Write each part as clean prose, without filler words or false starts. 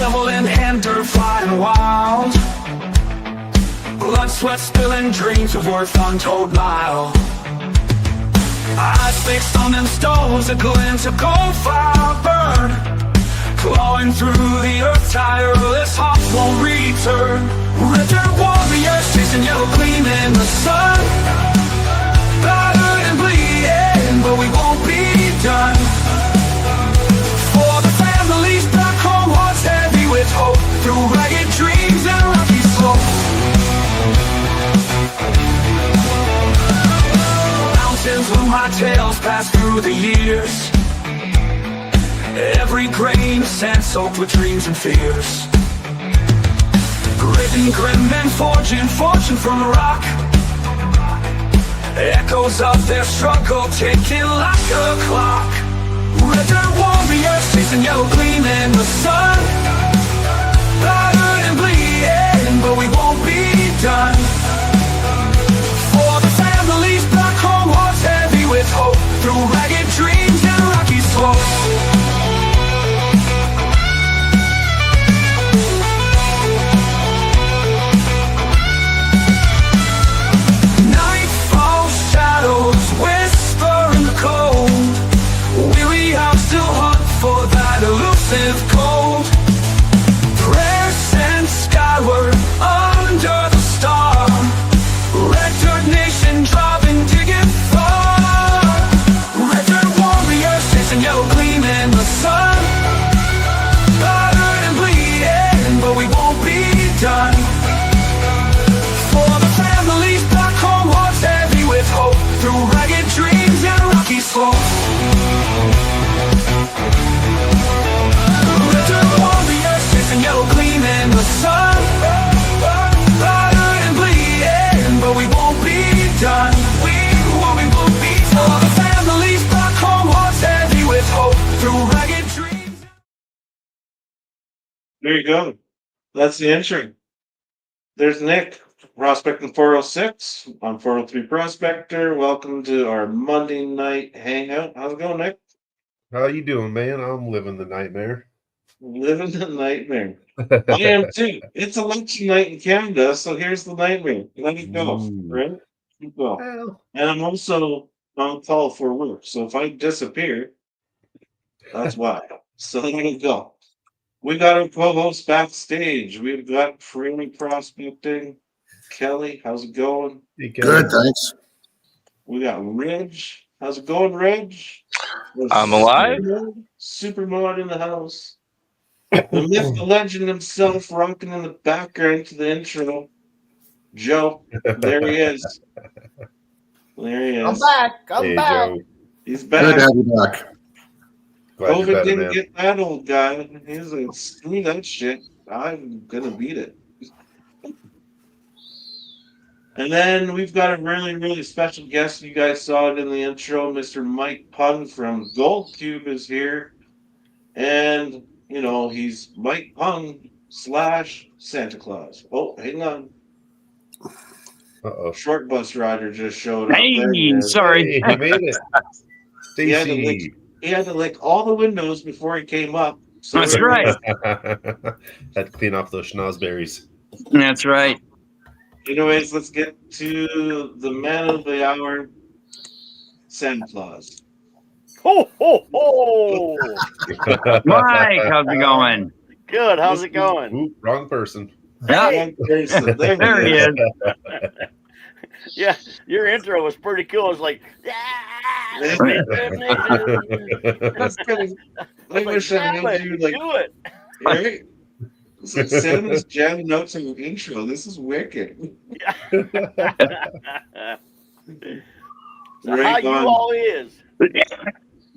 shovel in hand, dirt flying wild. Blood, sweat, spilling, dreams of worth untold mile. Eyes fixed on them stones, a glint of gold fire burn. Clawing through the earth, tireless hearts won't return. Red dirt warriors chasing yellow gleam in the sun. Battered and bleeding, but we won't be done. For the families back home, hearts heavy with hope. Through ragged dreams and rocky slopes. Mountains loom my tales pass through the years. Every grain of sand soaked with dreams and fears. Grit and grim men forging fortune from rock. Echoes of their struggle ticking like a clock. Red dirt warriors chasing yellow gleam in the sun. Battered and bleeding, but we won't be done. For the families back home, hearts heavy with hope. Through ragged dreams and rocky slopes. For that elusive cold, prayers sent skyward under the star. Red dirt nation driving, digging far. Red dirt warriors chasing yellow gleam in the sun. Battered and bleeding, but we won't be done. For the families back home, hearts heavy with hope. Through ragged dreams and rocky slopes. Yellow gleam in the sun. Battered and bleeding, but we won't be done. We won't be done. For the families back home, hearts heavy with hope. Through ragged dreams. There you go. That's the entry. There's Nick, Prospecting 406. I'm 403 Prospector. Welcome to our Monday night hangout. How's it going, Nick? How you doing, man? I'm living the nightmare. Living the nightmare. I am too. It's election night in Canada, so here's the nightmare. Let it go, right? Let it go. Well, And I'm also on call for work, so if I disappear, that's why. So let it go. We got our co-host backstage. We've got Freely Prospecting. Kelly, how's it going? Good, thanks. We got Ridge. How's it going, Ridge? I'm alive. Supermod in the house. The myth, the legend himself, rocking in the background to the intro. Joe, there he is. There he is. I'm back. I'm back. Joe. He's Good back. to have you back. Glad you're COVID better, didn't man. get that old guy. He's like, screw that shit. I'm gonna beat it. And then we've got a really, really special guest. You guys saw it in the intro. Mr. Mike Pung from Gold Cube is here. And, you know, he's Mike Pung / Santa Claus. Oh, hang on. Uh-oh. Short bus rider just showed up. Hey, There he is. sorry. Hey, he made it. He had to Stacy. He had to lick all the windows before he came up. So That's right. Had to clean off those schnozberries. That's right. Anyways, let's get to the man of the hour, Santa Claus. Ho, ho, ho. Mike, how's it going? Good. How's it going? Oop, wrong person. Yeah, Wrong person. there he is. Yeah, your intro was pretty cool. It's like, That's gonna, I wish I made you like, do it. right? It's like Santa's jamming notes in the intro. This is wicked. So how you on. all is?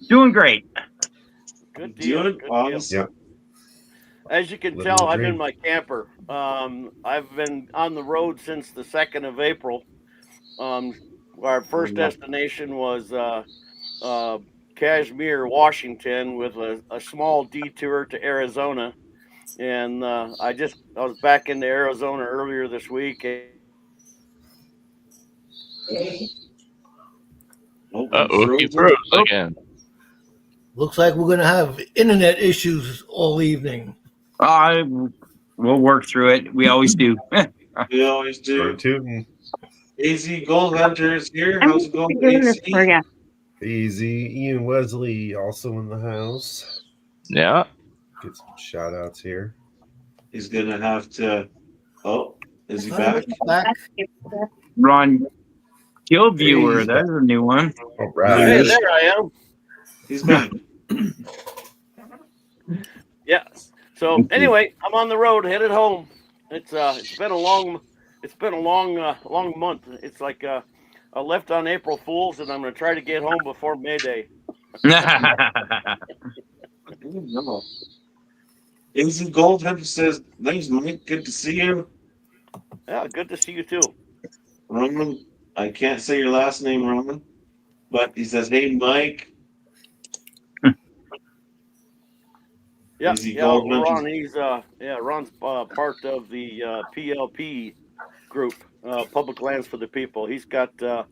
Doing great. Good deal. Doing Good deal. awesome. Yep. As you can Living tell, the I'm in dream. my camper. I've been on the road since the 2nd of April. Our first destination was Kashmir, Washington, with a small detour to Arizona. And I was back into Arizona earlier this week. He froze again. Looks like we're going to have internet issues all evening. We'll work through it. We always do. We always do. Tootin'. AZ Gold Hunter is here. I'm How's it going, doing this AZ? for you. Easy. Ian Wesley also in the house. Yeah. Get some shout outs here. He's gonna have to. Oh, is he back? Back. Ron Kill Viewer. He's That's a new one. All Hey, right. there I am. He's back. Yes. So anyway, I'm on the road, headed home. It's been a long month. It's like I left on April Fools, and I'm going to try to get home before May Day. AZ Gold Hunter says, "Thanks, Mike. Good to see you." Yeah, good to see you too. Roman, I can't say your last name, Roman, but he says, "Hey, Mike." Yeah, AZ yeah. Gold Ron, mentions- Ron's part of the PLP group, Public Lands for the People. He's got a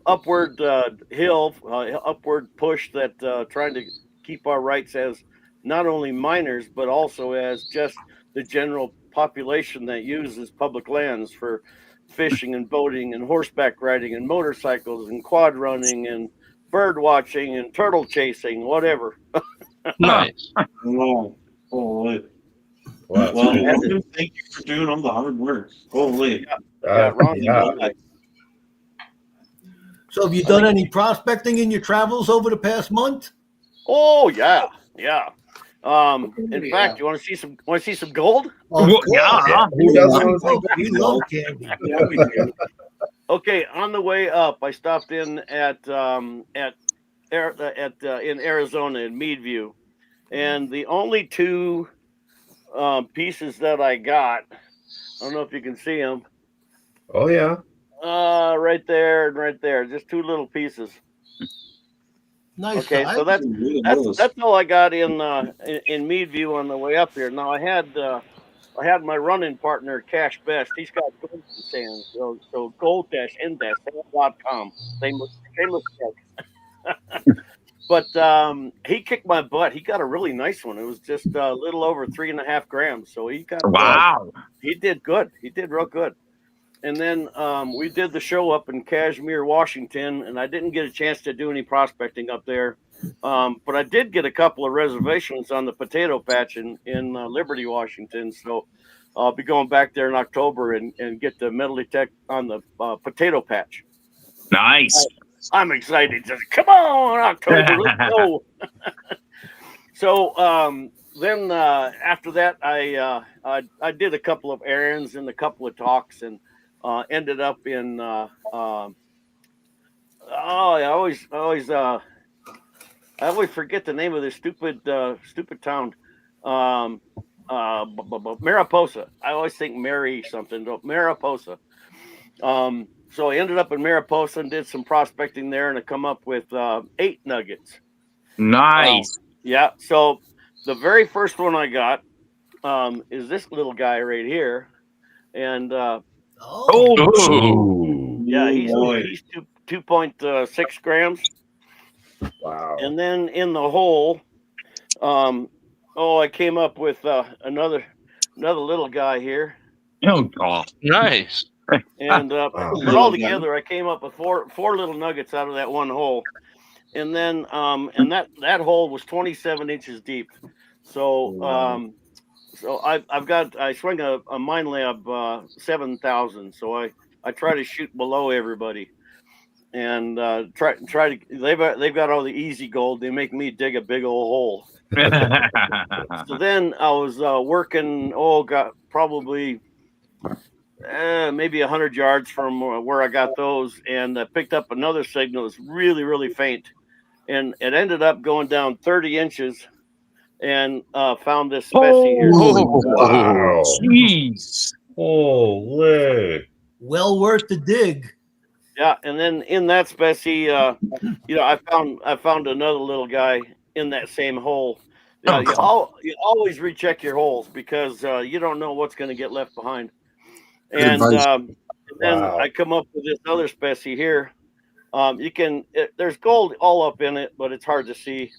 upward upward push that trying to keep our rights as not only miners but also as just the general population that uses public lands for fishing and boating and horseback riding and motorcycles and quad running and bird watching and turtle chasing, whatever. Nice. Wow. Holy. Well, that's Well, good. Roman, thank you for doing all the hard work. Holy. Ron, yeah. So have you done any prospecting in your travels over the past month? Oh yeah. In fact, you want to see some gold? Of Well, course. yeah. Who doesn't want to see We love candy. Yeah, we do. Okay, on the way up, I stopped in in Arizona in Meadview, and the only two pieces that I got, I don't know if you can see them, Oh, yeah. right there and right there, just two little pieces. Nice. Okay, size. so that's all I got in Meadview on the way up here. Now I had my running partner Cash Best. He's got gold sand, so gold-index.com. Same But he kicked my butt. He got a really nice one. It was just a little over 3.5 grams. So he got Wow. he did good. He did real good. And then we did the show up in Kashmir, Washington, and I didn't get a chance to do any prospecting up there. But I did get a couple of reservations on the potato patch in Liberty, Washington. So I'll be going back there in October and get the metal detect on the potato patch. Nice. I'm excited. Just come on, October, let's go. So then after that, I did a couple of errands and a couple of talks, and ended up in I always forget the name of this stupid town. Mariposa. I always think Mary something. No, Mariposa. So I ended up in Mariposa and did some prospecting there, and I come up with 8 nuggets. Nice. Yeah. So the very first one I got is this little guy right here, and Oh. yeah, Oh, boy. he's 2.6 grams. Wow. And then in the hole, I came up with another little guy here, Oh, God. Nice. and Wow. but all together, I came up with four little nuggets out of that one hole, and then and that hole was 27 inches deep. So so I swing a Mine Lab 7000, so I try to shoot below everybody. And try to they've got all the easy gold. They make me dig a big old hole. So then I was working. Probably maybe 100 yards from where I got those, and picked up another signal. It's really, really faint, and it ended up going down 30 inches, and found this specie here. Oh, Wow. Jeez. Holy. well worth the dig. Yeah, and then in that specie, I found another little guy in that same hole. Yeah, you always recheck your holes because you don't know what's going to get left behind. And then Wow. I come up with this other specie here. There's gold all up in it, but it's hard to see.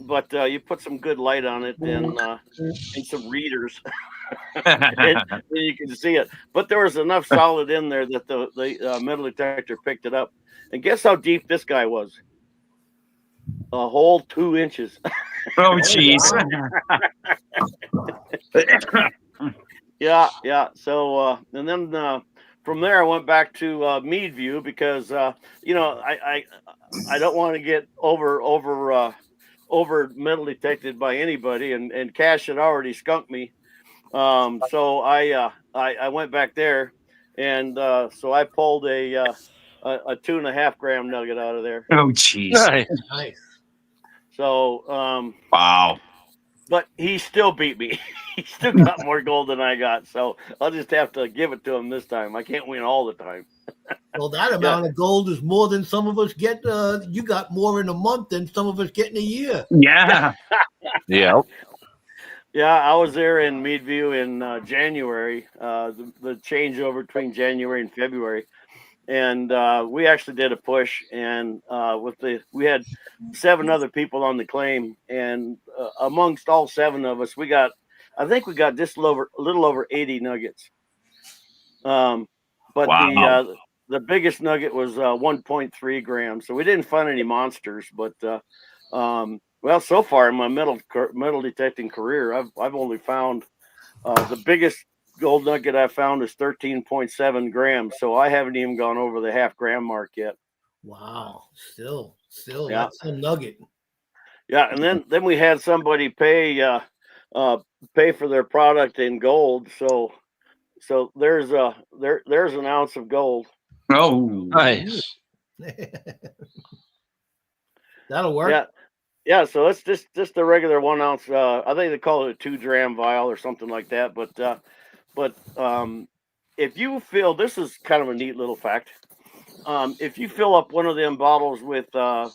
but you put some good light on it and some readers, and you can see it. But there was enough solid in there that the metal detector picked it up. And guess how deep this guy was? A whole 2 inches. Oh, jeez. Yeah, yeah. So and then from there I went back to Meadview because I don't want to get over metal detected by anybody, and Cash had already skunked me. So I went back there, and so I pulled a 2.5 gram nugget out of there. Oh, jeez. Nice. Nice. So Wow. but he still beat me. He still got more gold than I got. So I'll just have to give it to him this time. I can't win all the time. Well, that amount of gold is more than some of us get. You got more in a month than some of us get in a year. Yeah. Yep. Yeah, I was there in Meadview in January, the changeover between January and February. And we actually did a push, and we had 7 other people on the claim, and amongst all 7 of us, I think we got just a little over 80 nuggets. But Wow. the biggest nugget was 1.3 grams, so we didn't find any monsters. But well, so far in my metal detecting career, I've only found the biggest gold nugget I found is 13.7 grams. So I haven't even gone over the half gram mark yet. Wow. Still, Yeah. that's a nugget. Yeah. And then we had somebody pay for their product in gold. So there's an ounce of gold. Oh. Nice. That'll work. Yeah. Yeah, so it's just a regular 1 ounce. I think they call it a 2 dram vial or something like that. But if you fill, this is kind of a neat little fact. If you fill up one of them bottles with a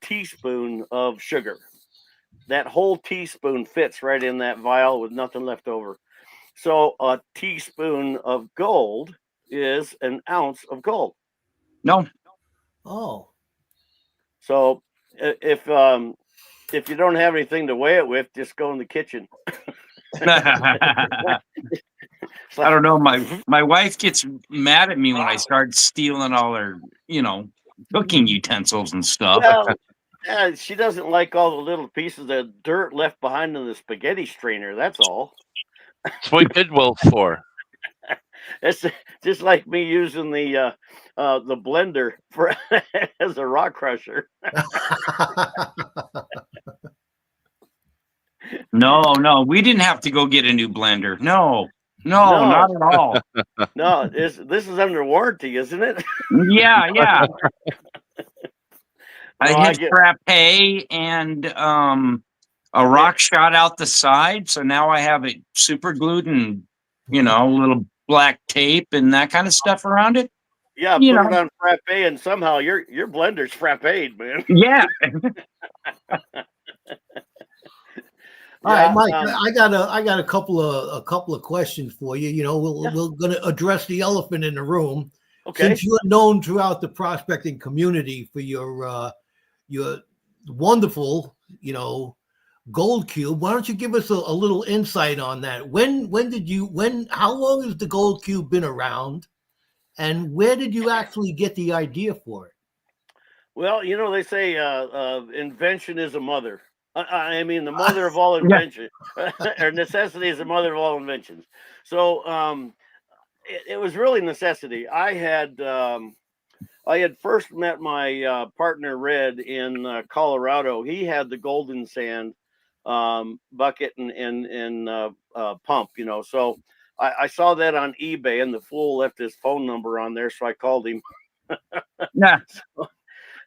teaspoon of sugar, that whole teaspoon fits right in that vial with nothing left over. So a teaspoon of gold is an ounce of gold. No. Oh. So if you don't have anything to weigh it with, just go in the kitchen. I don't know. My wife gets mad at me when I start stealing all her, cooking utensils and stuff. Well, yeah, she doesn't like all the little pieces of dirt left behind in the spaghetti strainer. That's all. That's what Goodwill's for. It's just like me using the blender for as a rock crusher. No, we didn't have to go get a new blender. No, not at all. No, this is under warranty, isn't it? Yeah. I No, hit frappe and a rock shot out the side, so now I have it super glued and little black tape and that kind of stuff around it. Yeah, put it on frappe, and somehow your blender's frappe'd, man. Yeah. All right, Mike. I got a couple of questions for you. We're going to address the elephant in the room. Okay. Since you are known throughout the prospecting community for your wonderful, gold cube, why don't you give us a little insight on that? How long has the gold cube been around, and where did you actually get the idea for it? Well, they say invention is a mother. I mean, the mother of all invention, or necessity is the mother of all inventions. So it was really necessity. I had first met my partner Red in Colorado. He had the golden sand bucket and pump, So I saw that on eBay, and the fool left his phone number on there, so I called him. Yeah.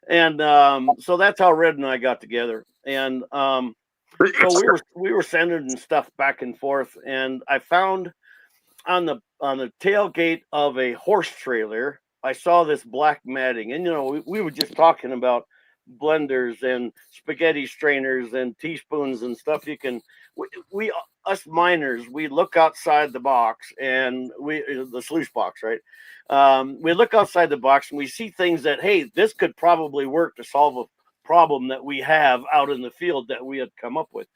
And so that's how Red and I got together. And so we were sending stuff back and forth, and I found on the tailgate of a horse trailer, I saw this black matting. And we were just talking about blenders and spaghetti strainers and teaspoons and stuff. We us miners, we look outside the box, and the sluice box, right? We look outside the box and we see things that, hey, this could probably work to solve problem that we have out in the field that we had come up with.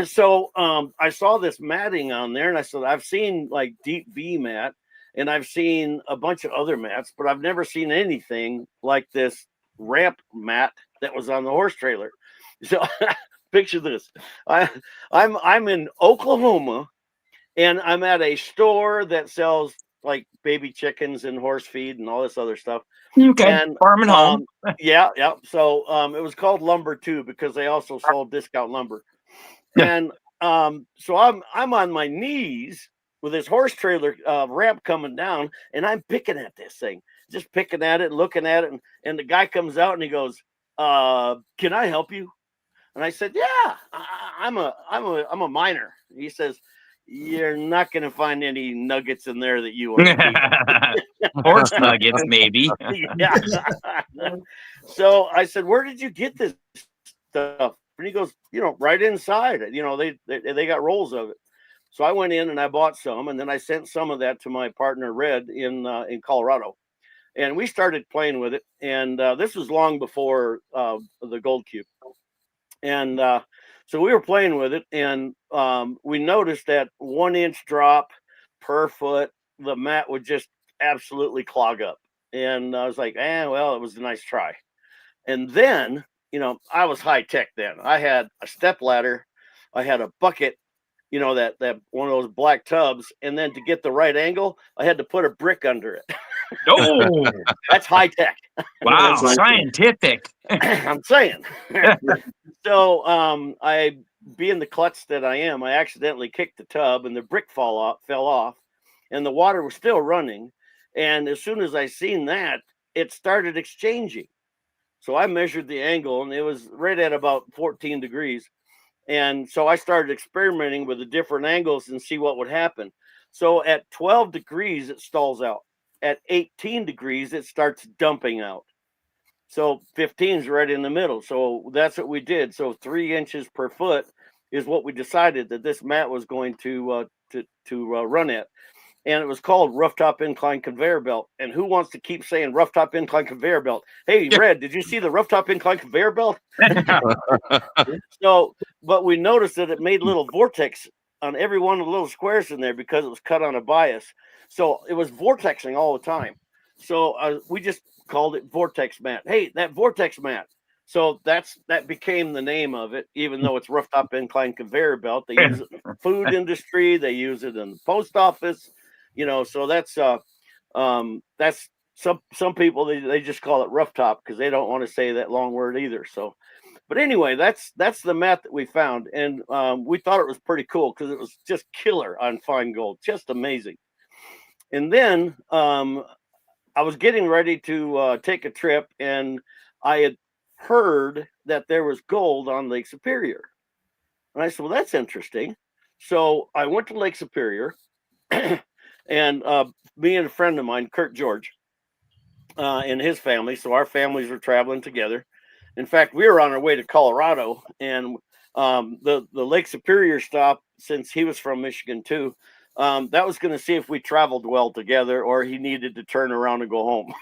So I saw this matting on there, and I said, I've seen like deep V mat, and I've seen a bunch of other mats, but I've never seen anything like this ramp mat that was on the horse trailer. So picture this: I'm in Oklahoma, and I'm at a store that sells like baby chickens and horse feed and all this other stuff. Okay. And Farm and home. yeah. So it was called Lumber Too because they also sold discount lumber. Yeah. And so I'm on my knees with this horse trailer ramp coming down, and I'm picking at this thing, just picking at it, looking at it, and the guy comes out and he goes, "Can I help you?" And I said, "Yeah, I'm a miner." He says, "You're not going to find any nuggets in there that you want to keep." Horse nuggets, maybe. Yeah. So I said, "Where did you get this stuff?" And he goes, right inside. They got rolls of it. So I went in and I bought some, and then I sent some of that to my partner Red in Colorado, and we started playing with it. And this was long before the Gold Cube, and so we were playing with it, and we noticed that 1 inch drop per foot, the mat would just absolutely clog up. And I was like, well, it was a nice try. And then, I was high tech then. I had a step ladder, I had a bucket, that one of those black tubs, and then to get the right angle, I had to put a brick under it. Oh, That's high tech. wow, scientific. I'm saying. So I, being the klutz that I am, I accidentally kicked the tub, and the brick fell off, and the water was still running. And as soon as I seen that, it started exchanging. So I measured the angle, and it was right at about 14 degrees. And so I started experimenting with the different angles and see what would happen. So at 12 degrees, it stalls out. At 18 degrees, it starts dumping out. So 15 is right in the middle. So that's what we did. So 3 inches per foot is what we decided that this mat was going to run at. And it was called rooftop incline conveyor belt. And who wants to keep saying rooftop incline conveyor belt? Hey, Red, did you see the rooftop incline conveyor belt? So, but we noticed that it made little vortex on every one of the little squares in there because it was cut on a bias. So it was vortexing all the time. So we just called it vortex mat. Hey, that vortex mat. So that became the name of it, even though it's rooftop incline conveyor belt. They use it in the food industry. They use it in the post office. So that's some people, they just call it rooftop because they don't want to say that long word either. So, but anyway, that's the mat that we found, and we thought it was pretty cool because it was just killer on fine gold, just amazing. And then I was getting ready to take a trip, and I had heard that there was gold on Lake Superior, and I said, well, that's interesting. So I went to Lake Superior. And me and a friend of mine, Kurt George, and his family. So our families were traveling together. In fact, we were on our way to Colorado, and the Lake Superior stop, since he was from Michigan too, that was going to see if we traveled well together or he needed to turn around and go home.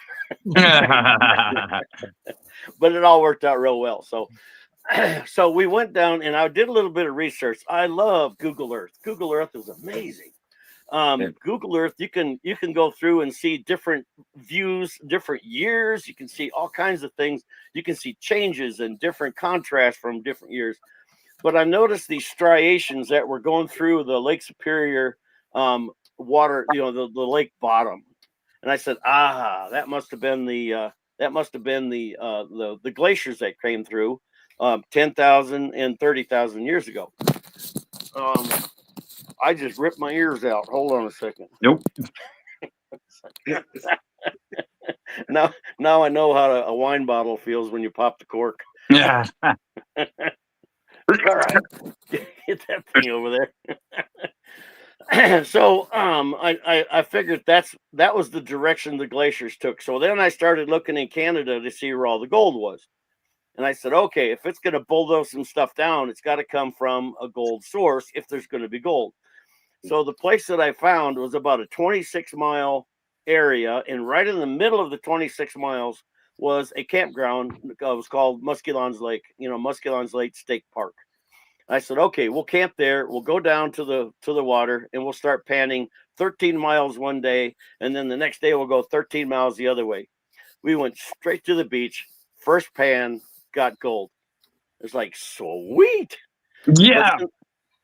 But it all worked out real well. So we went down, and I did a little bit of research. I love Google Earth. Google Earth is amazing. Google Earth, you can go through and see different views, different years. You can see all kinds of things. You can see changes and different contrasts from different years. But I noticed these striations that were going through the Lake Superior water, the lake bottom. And I said, that must have been the glaciers that came through 10,000 and 30,000 years ago. I just ripped my ears out. Hold on a second. Nope. Now I know how a wine bottle feels when you pop the cork. Yeah. All right, get that thing over there. So I figured that was the direction the glaciers took. So then I started looking in Canada to see where all the gold was. And I said, okay, if it's going to bulldoze some stuff down, it's got to come from a gold source if there's going to be gold. So the place that I found was about a 26-mile area, and right in the middle of the 26 miles was a campground. It was called Muskelon's Lake, Muskelon's Lake State Park. I said, okay, we'll camp there. We'll go down to the water and we'll start panning 13 miles one day. And then the next day we'll go 13 miles the other way. We went straight to the beach. First pan, got gold. It's like, sweet. Yeah.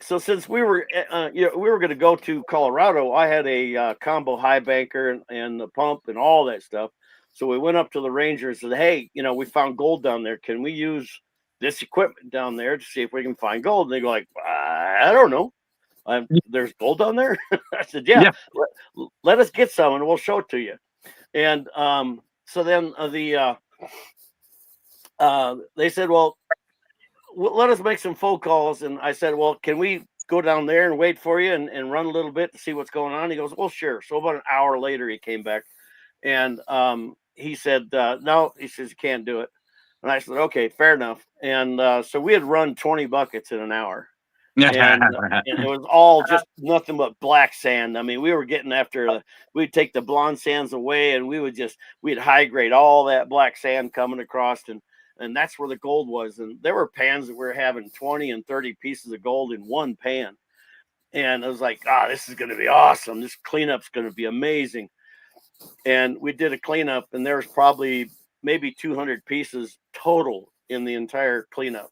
So since we were, we were going to go to Colorado, I had a combo high banker and the pump and all that stuff. So we went up to the ranger and said, hey, we found gold down there. Can we use this equipment down there to see if we can find gold? And they go like, I don't know. There's gold down there. I said, yeah. Let us get some and we'll show it to you. And so then they said, well, let us make some phone calls. And I said, well, can we go down there and wait for you and run a little bit to see what's going on? He goes, well, sure. So about an hour later, he came back and he said, no, he says, you can't do it. And I said, okay, fair enough. And so we had run 20 buckets in an hour. And it was all just nothing but black sand. I mean, we were getting after, we'd take the blonde sands away and we'd high grade all that black sand coming across. And that's where the gold was. And there were pans that we were having 20 and 30 pieces of gold in one pan. And I was like, this is going to be awesome. This cleanup's going to be amazing. And we did a cleanup and there was probably maybe 200 pieces total in the entire cleanup.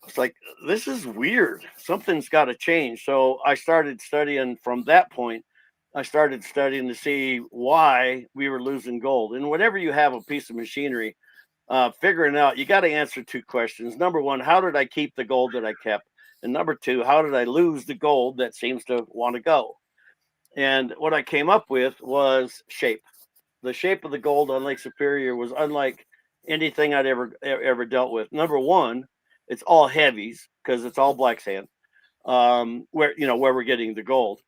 It's like, this is weird. Something's got to change. So I started studying from that point. I started studying to see why we were losing gold. And whenever you have a piece of machinery, figuring out, you got to answer two questions. Number one, how did I keep the gold that I kept? And number two, how did I lose the gold that seems to want to go? And what I came up with was shape. The shape of the gold on Lake Superior was unlike anything I'd ever dealt with. Number one, it's all heavies because it's all black sand, where we're getting the gold.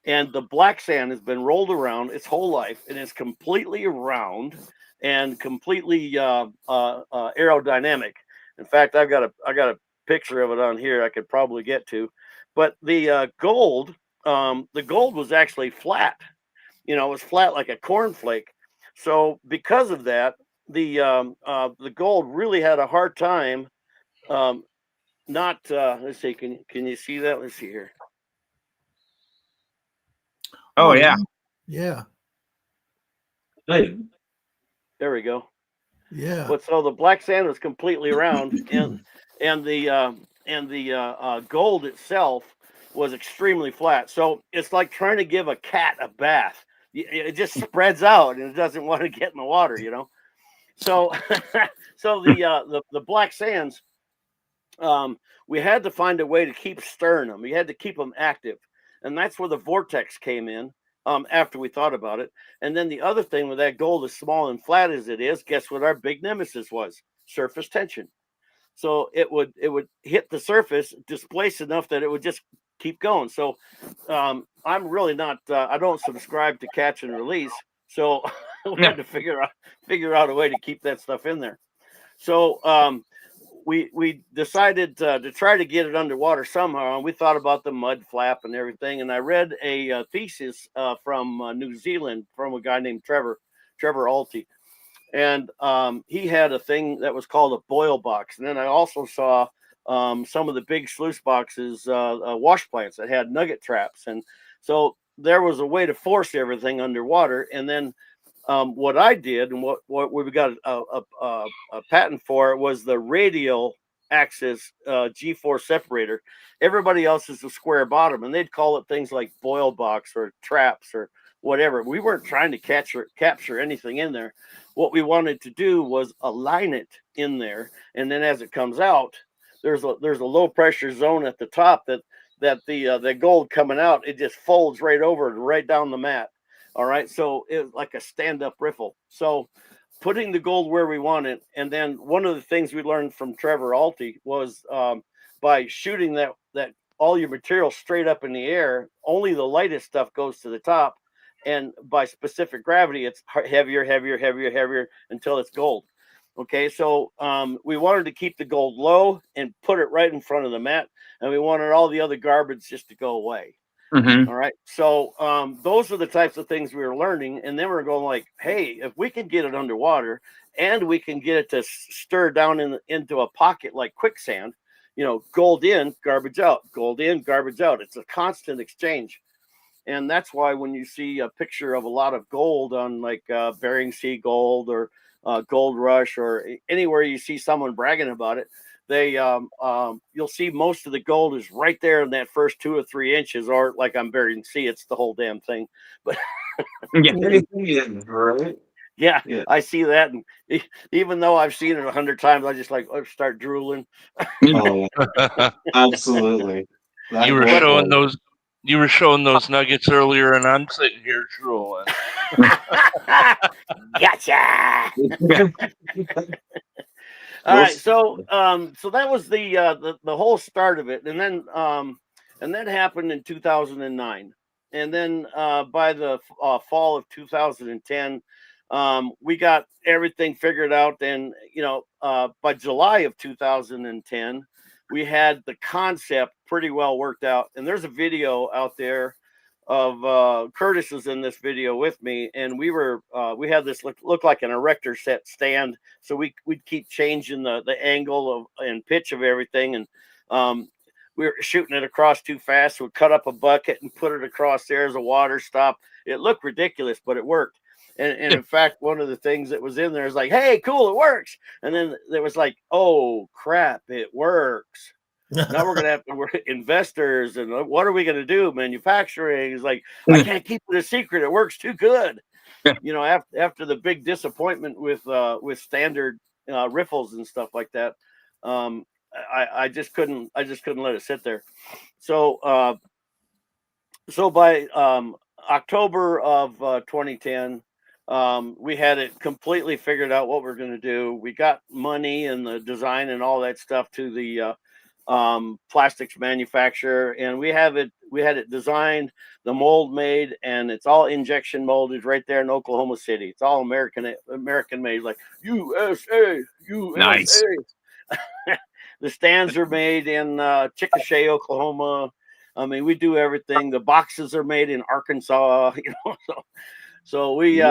And the black sand has been rolled around its whole life and it's completely round and completely aerodynamic. In fact, I got a picture of it on here I could probably get to. But the gold was actually flat. It was flat like a cornflake. So because of that, the gold really had a hard time. Let's see, can you see that? Let's see here. Oh yeah. Yeah. There we go. Yeah. But so the black sand was completely round and the gold itself was extremely flat. So it's like trying to give a cat a bath. It just spreads out and it doesn't want to get in the water, So so the black sands, we had to find a way to keep stirring them. We had to keep them active. And that's where the vortex came in after we thought about it. And then the other thing with that gold, as small and flat as it is, guess what our big nemesis was? Surface tension. So it would hit the surface, displace enough that it would just keep going. So I'm really not, I don't subscribe to catch and release. So we had to figure out a way to keep that stuff in there. So we decided to try to get it underwater somehow, and we thought about the mud flap and everything. And I read a thesis from New Zealand from a guy named Trevor Alty, and he had a thing that was called a boil box. And then I also saw some of the big sluice boxes, wash plants that had nugget traps, and so there was a way to force everything underwater. And then what I did and what we got a patent for was the radial axis G4 separator. Everybody else is a square bottom, and they'd call it things like boil box or traps or whatever. We weren't trying to capture anything in there. What we wanted to do was align it in there, and then as it comes out, there's a low pressure zone at the top that the gold coming out, it just folds right over and right down the mat. All right, so it's like a stand-up riffle. So putting the gold where we want it, and then one of the things we learned from Trevor Alty was by shooting that all your material straight up in the air, only the lightest stuff goes to the top, and by specific gravity, it's heavier until it's gold. Okay, so we wanted to keep the gold low and put it right in front of the mat, and we wanted all the other garbage just to go away. Mhm. All right. So those are the types of things we were learning. And then we're going like, hey, if we can get it underwater and we can get it to stir down into a pocket like quicksand, gold in, garbage out, gold in, garbage out. It's a constant exchange. And that's why when you see a picture of a lot of gold on like Bering Sea gold or Gold Rush or anywhere you see someone bragging about it, you'll see most of the gold is right there in that first 2 or 3 inches, or like on Bering Sea, it's the whole damn thing. But Yeah. Yeah, right? yeah, Yeah. I see that, and even though I've seen it 100 times, I just like start drooling. Oh, yeah. Absolutely. That You were gold showing was. those. You were showing those nuggets earlier, and I'm sitting here drooling. Gotcha. All right, so that was the whole start of it, and that happened in 2009, and then by the fall of 2010, we got everything figured out, and by July of 2010, we had the concept pretty well worked out, and there's a video out there of Curtis is in this video with me, and we had this look like an erector set stand, so we'd keep changing the angle of and pitch of everything, and we were shooting it across too fast, so we cut up a bucket and put it across there as a water stop. It looked ridiculous, but it worked. And in fact, one of the things that was in there is like, hey, cool, it works. And then there was like, oh crap, it works. Now we're gonna have to work investors, and what are we gonna do? Manufacturing is like, I can't keep it a secret. It works too good. After the big disappointment with standard riffles and stuff like that, I just couldn't let it sit there. So by October of 2010, we had it completely figured out what we're going to do. We got money and the design and all that stuff to the plastics manufacturer, and we had it designed, the mold made, and it's all injection molded right there in Oklahoma City. It's all American made, like USA. Nice. The stands are made in Chickasha, Oklahoma. I mean, we do everything. The boxes are made in Arkansas. So we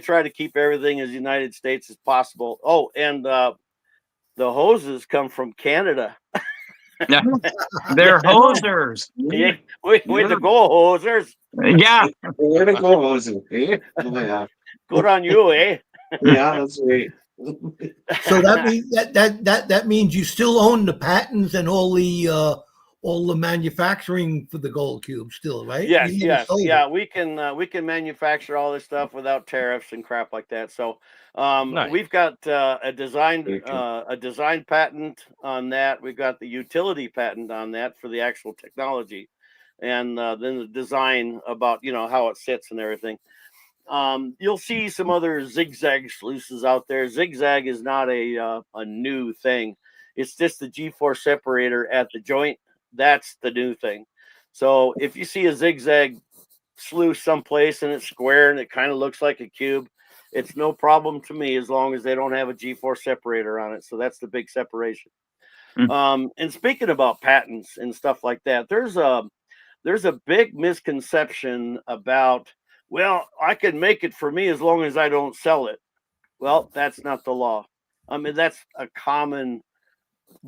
try to keep everything as United States as possible. Oh, and the hoses come from Canada. They're hosers. Yeah, we the go hosers. Yeah. Where to go, Jose? Eh? Oh, yeah. Good on you, eh? Yeah, that's right. So that means that means you still own the patents and all the manufacturing for the gold cube still, right? Yes, You never yes, sold yeah. it. We can manufacture all this stuff without tariffs and crap like that. So Nice. we've got a design Okay. patent on that. We've got the utility patent on that for the actual technology, and then the design about how it sits and everything. You'll see some other zigzag sluices out there. Zigzag is not a new thing. It's just the G-force separator at the joint. That's the new thing. So if you see a zigzag sluice someplace and it's square and it kind of looks like a cube, it's no problem to me as long as they don't have a G-force separator on it. So that's the big separation. And speaking about patents and stuff like that, there's a big misconception about, well, I can make it for me as long as I don't sell it. Well, that's not the law. I mean, that's a common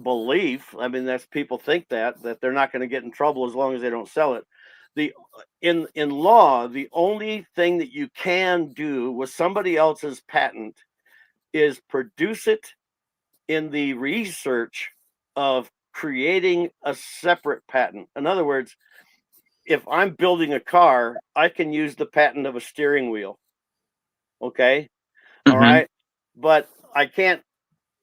belief. I mean, that's people think that they're not going to get in trouble as long as they don't sell it. In law, the only thing that you can do with somebody else's patent is produce it in the research of creating a separate patent. In other words, if I'm building a car, I can use the patent of a steering wheel. Okay. All right. But I can't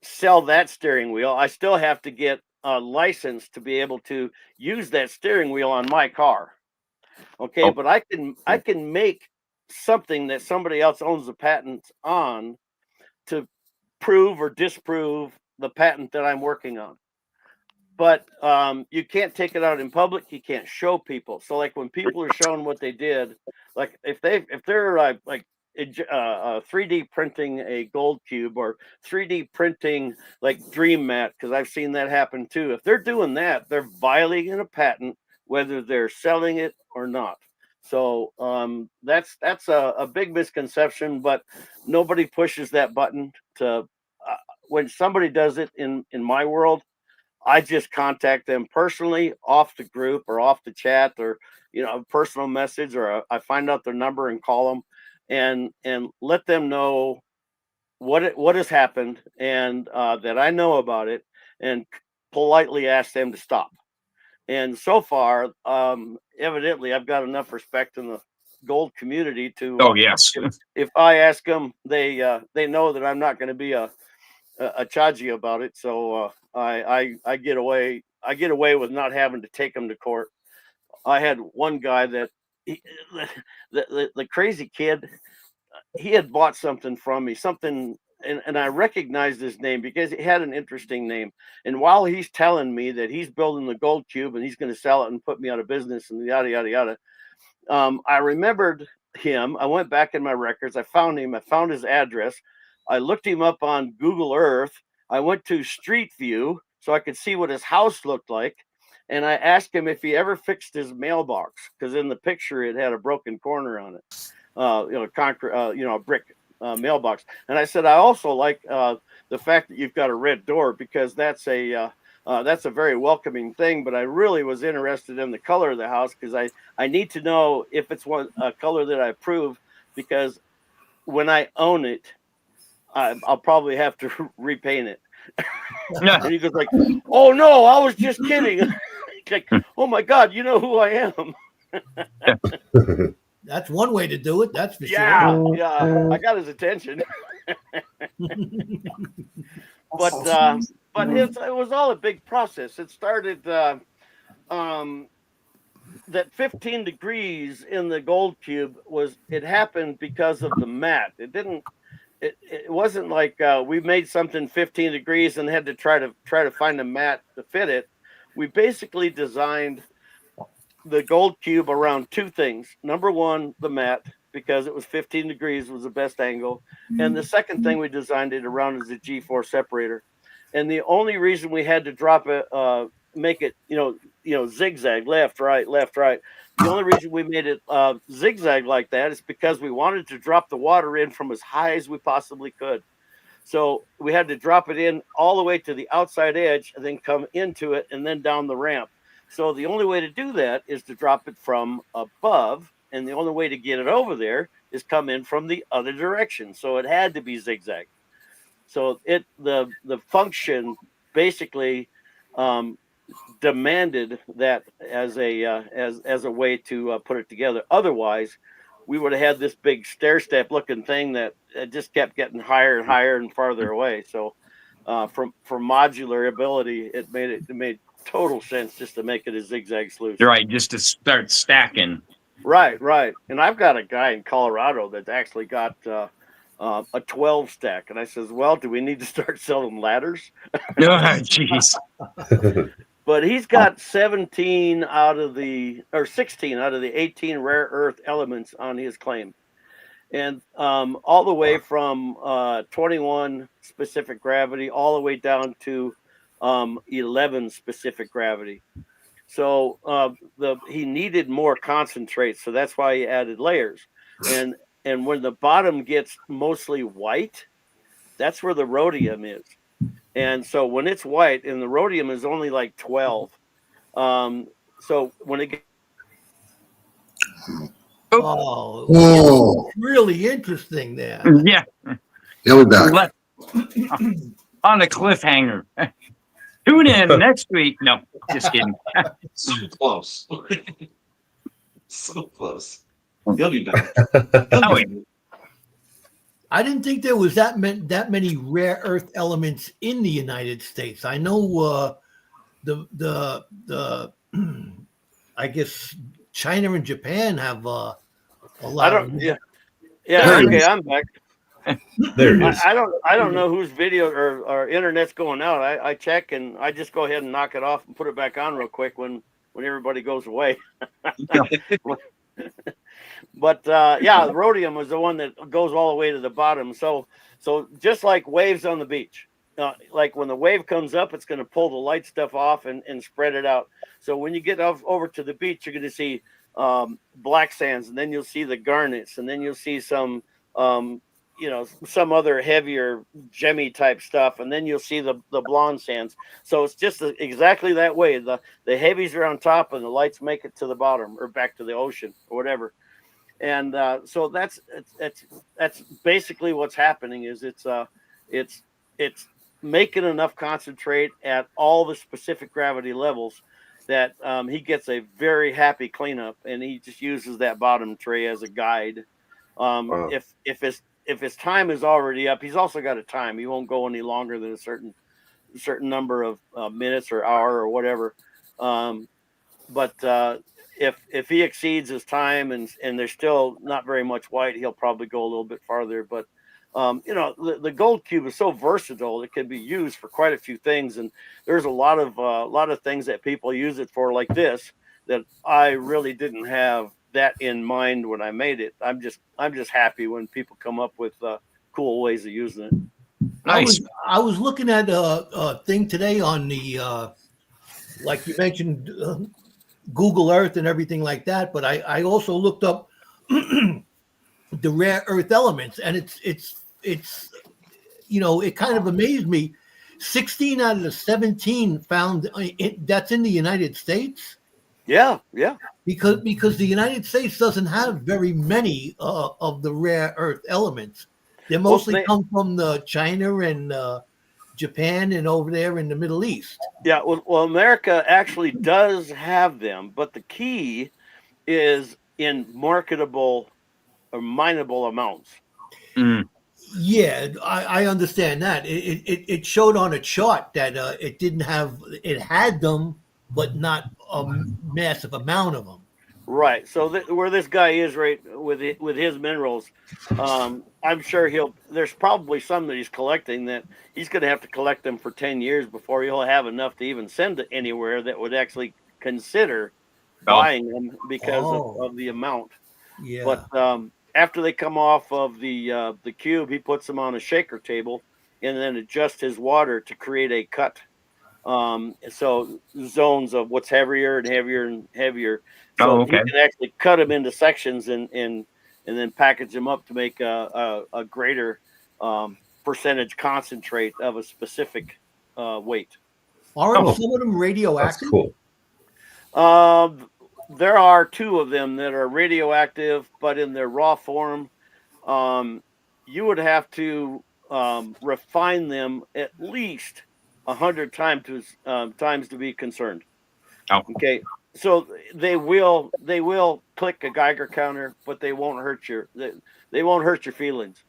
sell that steering wheel. I still have to get a license to be able to use that steering wheel on my car. Okay. Oh. But I can make something that somebody else owns the patent on to prove or disprove the patent that I'm working on. But you can't take it out in public. You can't show people. So like when people are showing what they did, like if they're like 3D printing a gold cube or 3D printing like Dream Mat, because I've seen that happen too. If they're doing that, they're violating a patent whether they're selling it or not. So that's a big misconception, but nobody pushes that button to when somebody does it in my world. I just contact them personally off the group or off the chat, or a personal message, or I find out their number and call them and let them know what has happened, and that I know about it, and politely ask them to stop. And so far, evidently, I've got enough respect in the gold community to Oh, yes. if I ask them, they know that I'm not going to be a chaji about it. So I get away with not having to take them to court. I had one guy that the crazy kid, he had bought something from me, something, and I recognized his name because it had an interesting name. And while he's telling me that he's building the gold cube and he's going to sell it and put me out of business and yada yada yada, I remembered him. I went back in my records. I found him. I found his address. I looked him up on Google Earth. I went to Street View so I could see what his house looked like. And I asked him if he ever fixed his mailbox, because in the picture it had a broken corner on it, concrete, a brick mailbox. And I said, I also like the fact that you've got a red door, because that's a very welcoming thing. But I really was interested in the color of the house, because I need to know if it's a color that I approve, because when I own it, I'll probably have to repaint it. And he goes like, "Oh no, I was just kidding." Like, "Oh my God, you know who I am." That's one way to do it. That's for Yeah, sure. yeah, I got his attention. But it was all a big process. It started that 15 degrees in the gold cube it happened because of the mat. It wasn't like we made something 15 degrees and had to try to find a mat to fit it. We basically designed the gold cube around two things. Number one, the mat, because it was 15 degrees was the best angle. And the second thing we designed it around is the G4 separator. And the only reason we had to drop it, make it, zigzag, left, right, left, right. The only reason we made it zigzag like that is because we wanted to drop the water in from as high as we possibly could. So we had to drop it in all the way to the outside edge and then come into it and then down the ramp. So the only way to do that is to drop it from above. And the only way to get it over there is come in from the other direction. So it had to be zigzag. So the function basically demanded that as a way to put it together. Otherwise, we would have had this big stair step looking thing that just kept getting higher and higher and farther away. So for modular ability, it made total sense just to make it a zigzag solution. Right, just to start stacking. Right. And I've got a guy in Colorado that's actually got a 12 stack, and I says, well, do we need to start selling ladders? Jeez. But he's got 16 out of the 18 rare earth elements on his claim, and all the way from 21 specific gravity all the way down to 11 specific gravity. So he needed more concentrate, so that's why he added layers. And when the bottom gets mostly white, that's where the rhodium is. And so when it's white, and the rhodium is only like 12, so when it gets really interesting there. Yeah. He'll be back. On a cliffhanger. Tune in next week. No, just kidding. So close. So close. He'll be back. Oh, I didn't think there was that many rare earth elements in the United States. I know the I guess China and Japan have a lot. Yeah. Okay, I'm back. There it is. I don't know whose video or internet's going out. I check and I just go ahead and knock it off and put it back on real quick when everybody goes away. But the rhodium was the one that goes all the way to the bottom. So just like waves on the beach, like when the wave comes up, it's going to pull the light stuff off and spread it out. So when you get over to the beach, you're going to see black sands, and then you'll see the garnets, and then you'll see some, some other heavier gemmy type stuff, and then you'll see the blonde sands. So it's just exactly that way. The heavies are on top, and the lights make it to the bottom or back to the ocean or whatever. And so that's basically what's happening. Is it's making enough concentrate at all the specific gravity levels that he gets a very happy cleanup, and he just uses that bottom tray as a guide. Wow. If his time is already up, he's also got a time. He won't go any longer than a certain number of minutes or hour or whatever. But if he exceeds his time and there's still not very much white, he'll probably go a little bit farther. But the gold cube is so versatile; it can be used for quite a few things. And there's a lot of things that people use it for, like this, that I really didn't have that in mind when I made it. I'm just happy when people come up with cool ways of using it. Nice. I was looking at a thing today on the like you mentioned, Google Earth and everything like that. But I also looked up the rare earth elements, and it's it kind of amazed me. 16 out of the 17 found that's in the United States. Yeah. Because the United States doesn't have very many of the rare earth elements. They mostly come from the China and Japan and over there in the Middle East. Yeah, well, America actually does have them, but the key is in marketable or mineable amounts. Mm. Yeah, I understand that. It showed on a chart that it had them, but not a massive amount of them. Right. So where this guy is right with his minerals, I'm sure there's probably some that he's collecting that he's going to have to collect them for 10 years before he'll have enough to even send it anywhere that would actually consider buying them because of the amount. Yeah. But after they come off of the cube, he puts them on a shaker table and then adjusts his water to create a cut. So zones of what's heavier and heavier and heavier. So he can actually cut them into sections and then package them up to make a greater percentage concentrate of a specific weight. Aren't some of them radioactive? That's cool. There are 2 of them that are radioactive, but in their raw form, you would have to refine them at least 100 times to be concerned. Okay, so they will click a Geiger counter, but they won't hurt your feelings.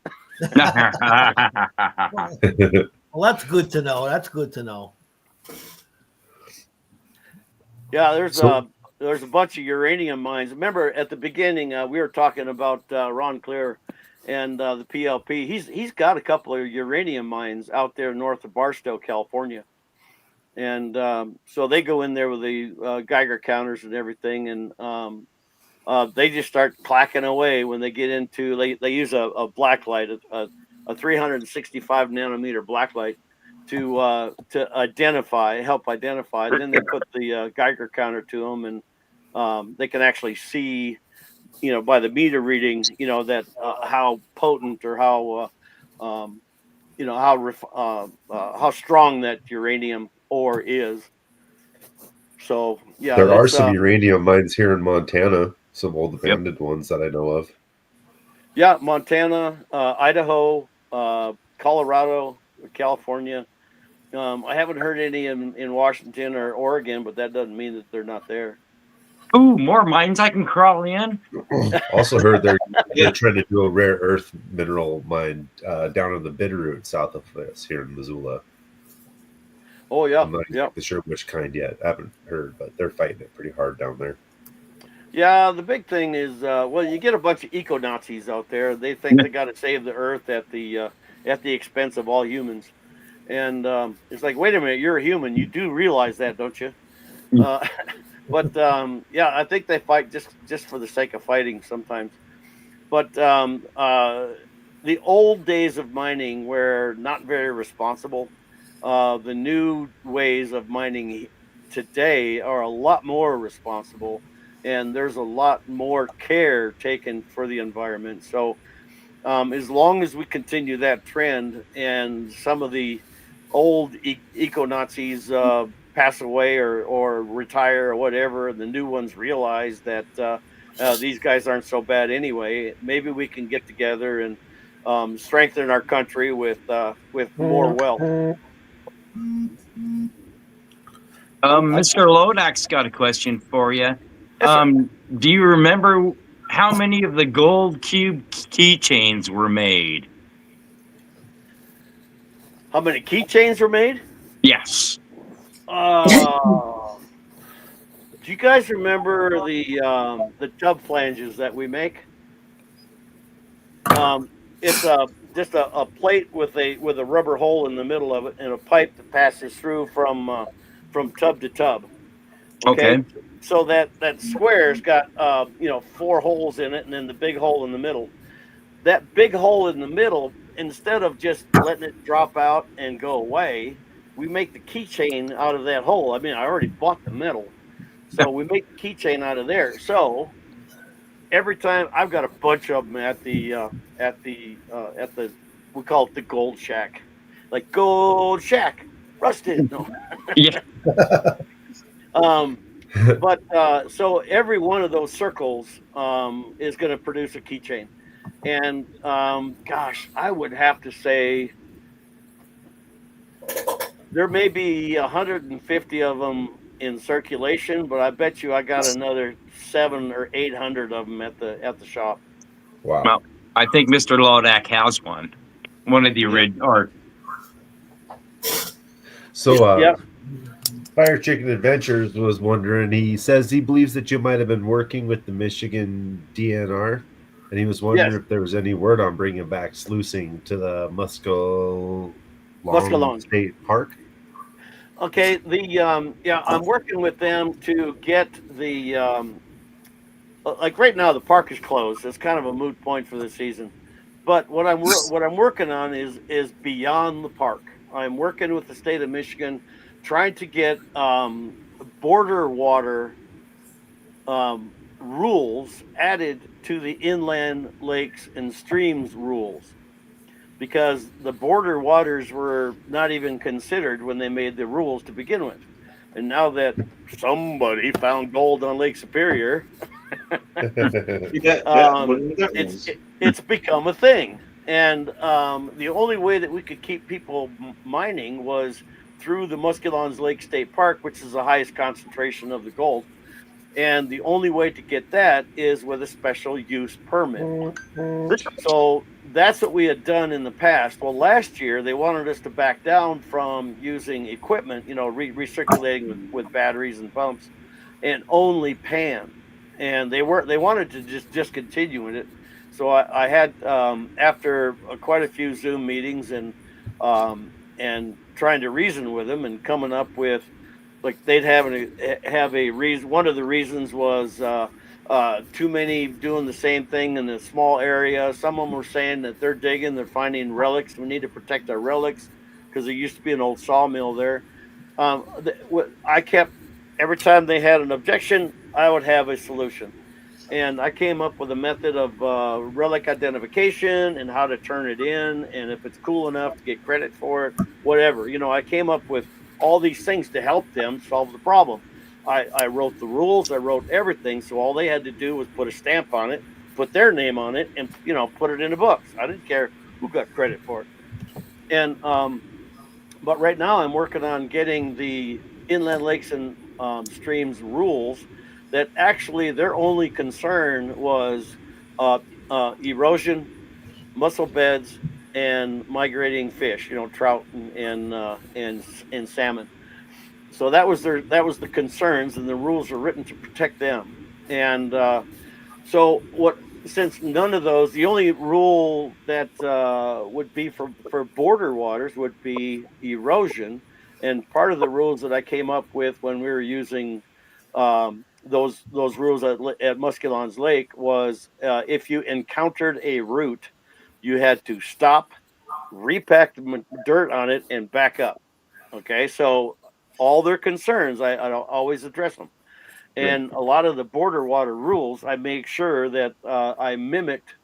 Well, that's good to know. That's good to know. Yeah, there's a bunch of uranium mines. Remember at the beginning we were talking about Ron Clear and the PLP. He's got a couple of uranium mines out there north of Barstow, California. And so they go in there with the Geiger counters and everything, and they just start clacking away when they get into. They use a black light, a 365 nanometer black light to help identify. And then they put the Geiger counter to them, and they can actually see, by the meter reading, that how potent or how how strong that uranium ore is. So yeah, there are some uranium mines here in Montana, some old abandoned ones that I know of. Yeah, Montana, Idaho, Colorado, California. I haven't heard any in Washington or Oregon, but that doesn't mean that they're not there. Ooh, more mines I can crawl in. Also heard they're trying to do a rare earth mineral mine down in the Bitterroot south of us here in Missoula. Oh yeah, I'm not sure which kind yet. I haven't heard, but they're fighting it pretty hard down there. Yeah, the big thing is, you get a bunch of eco-Nazis out there. They think they got to save the earth at the expense of all humans, and it's like, wait a minute, you're a human. You do realize that, don't you? But I think they fight just for the sake of fighting sometimes. But the old days of mining were not very responsible. the new ways of mining today are a lot more responsible, and there's a lot more care taken for the environment. So as long as we continue that trend and some of the old eco Nazis pass away or retire or whatever, and the new ones realize that these guys aren't so bad anyway, maybe we can get together and strengthen our country with more wealth. Mr. Lodak's got a question for you. Yes, sir. Do you remember how many of the gold cube keychains were made? How many keychains were made? Yes. Do you guys remember the tub flanges that we make? It's just a plate with a rubber hole in the middle of it and a pipe that passes through from tub to tub. Okay. So that square's got 4 holes in it, and then the big hole in the middle. That big hole in the middle, instead of just letting it drop out and go away, we make the keychain out of that hole. I mean, I already bought the metal, so we make the keychain out of there. So every time I've got a bunch of them at the we call it the Gold Shack, like Gold Shack, rusted. No. Yeah. But so every one of those circles is going to produce a keychain, and gosh, I would have to say there may be 150 of them in circulation, but I bet you I got another 700 or 800 of them at the shop. Wow. Well, I think Mr. Lodak has one of the original. Or So, Yep. Fire Chicken Adventures was wondering. He says he believes that you might have been working with the Michigan DNR, and he was wondering Yes. if there was any word on bringing back sluicing to the Muskellon State Park. Okay, I'm working with them to get the like right now the park is closed. It's kind of a moot point for the season. But what I'm working on is beyond the park. I'm working with the state of Michigan, trying to get border water rules added to the inland lakes and streams rules, because the border waters were not even considered when they made the rules to begin with. And now that somebody found gold on Lake Superior, it's become a thing. And the only way that we could keep people mining was through the Muskellons Lake State Park, which is the highest concentration of the gold. And the only way to get that is with a special use permit. So that's what we had done in the past. Well, last year they wanted us to back down from using equipment, recirculating with batteries and pumps, and only pan. And they wanted to just discontinue it. So I had after quite a few Zoom meetings and trying to reason with them and coming up with, like, they'd have a reason. One of the reasons was too many doing the same thing in a small area. Some of them were saying that they're digging, they're finding relics. We need to protect our relics because there used to be an old sawmill there. I kept, every time they had an objection, I would have a solution. And I came up with a method of relic identification and how to turn it in, and if it's cool enough to get credit for it, whatever. I came up with all these things to help them solve the problem. I wrote the rules, I wrote everything, so all they had to do was put a stamp on it, put their name on it, and put it in the books. I didn't care who got credit for it. And but right now I'm working on getting the inland lakes and streams rules that actually their only concern was erosion, mussel beds, and migrating fish, trout and salmon. So that was the concerns, and the rules are written to protect them. And so since none of those, the only rule that would be for border waters would be erosion. And part of the rules that I came up with when we were using those rules at Muskellons Lake was if you encountered a root, you had to stop, repack the dirt on it, and back up. Okay, so all their concerns, I don't always address them. And a lot of the border water rules, I make sure that I mimicked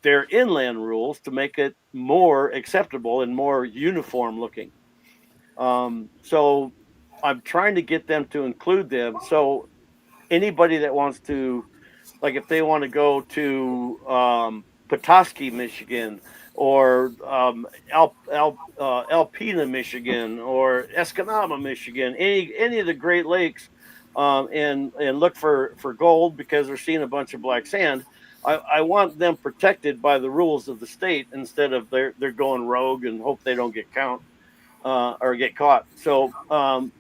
their inland rules to make it more acceptable and more uniform looking. So I'm trying to get them to include them. So anybody that wants to, like, if they want to go to Petoskey, Michigan, or Alpena, Michigan, or Escanaba, Michigan, any of the Great Lakes, and look for gold because they're seeing a bunch of black sand. I want them protected by the rules of the state instead of they're going rogue and hope they don't get or get caught. So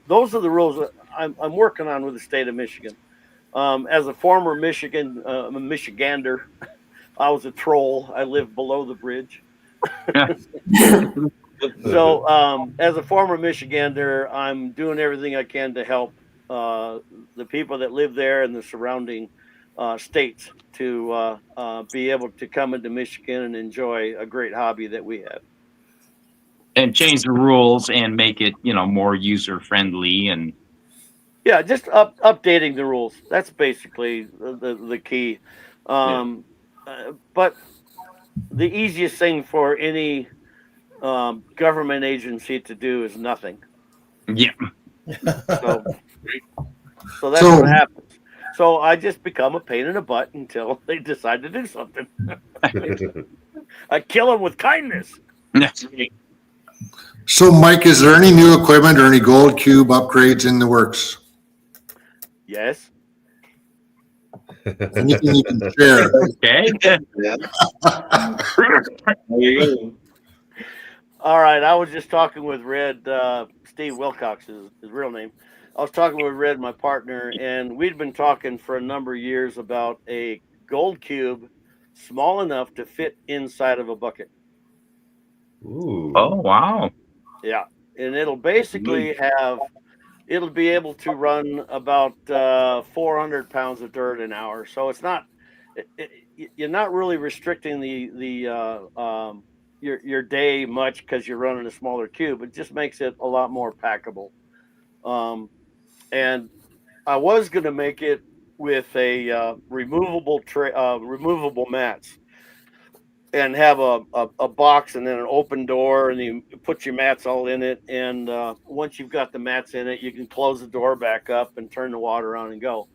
those are the rules that I'm working on with the state of Michigan. As a former Michigander, I was a troll. I lived below the bridge. So, as a former Michigander, I'm doing everything I can to help the people that live there and the surrounding states to be able to come into Michigan and enjoy a great hobby that we have. And change the rules and make it, more user friendly. And Yeah, just updating the rules. That's basically the key. But the easiest thing for any government agency to do is nothing. yeah, So, so that's So- what happens. So I just become a pain in the butt until they decide to do something. I kill them with kindness. So, Mike, is there any new equipment or any gold cube upgrades in the works? Yes. Anything you can share? okay. There you go. All right. I was just talking with Red. Steve Wilcox is his real name. I was talking with Red, my partner, and we'd been talking for a number of years about a gold cube small enough to fit inside of a bucket. Ooh. Oh wow. Yeah. And it'll basically it'll be able to run about 400 pounds of dirt an hour. So it's not, you're not really restricting your day much because you're running a smaller cube. It just makes it a lot more packable. And I was going to make it with a removable mats, and have a box and then an open door, and you put your mats all in it. And once you've got the mats in it, you can close the door back up and turn the water on and go.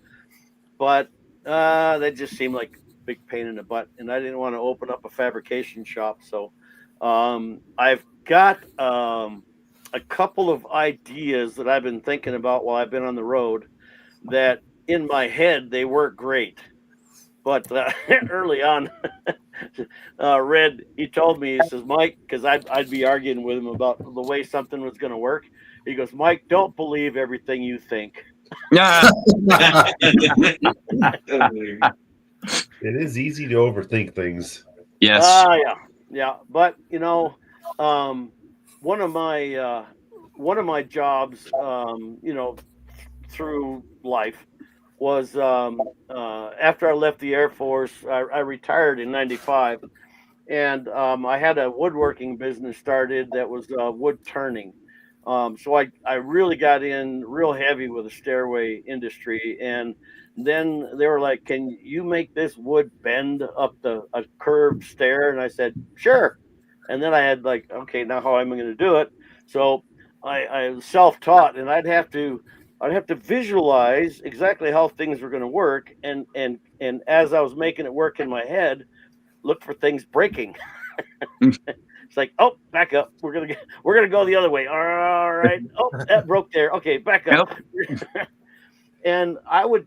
But that just seemed like a big pain in the butt, and I didn't want to open up a fabrication shop. So I've got a couple of ideas that I've been thinking about while I've been on the road that in my head they work great. But early on, Red, he told me, he says, Mike, because I'd be arguing with him about the way something was going to work. He goes, Mike, don't believe everything you think. Yeah. It is easy to overthink things. Yes. Yeah. But one of my jobs, through life was after I left the Air Force. I retired in '95, and I had a woodworking business started that was wood turning. So I really got in real heavy with the stairway industry, and then they were like, "Can you make this wood bend up a curved stair?" And I said, "Sure." And then I had like, "Okay, now how am I going to do it?" So I was self-taught, and I'd have to visualize exactly how things were going to work, and as I was making it work in my head, look for things breaking. It's like, oh, back up. We're gonna go the other way. All right. Oh, that broke there. Okay, back up. And I would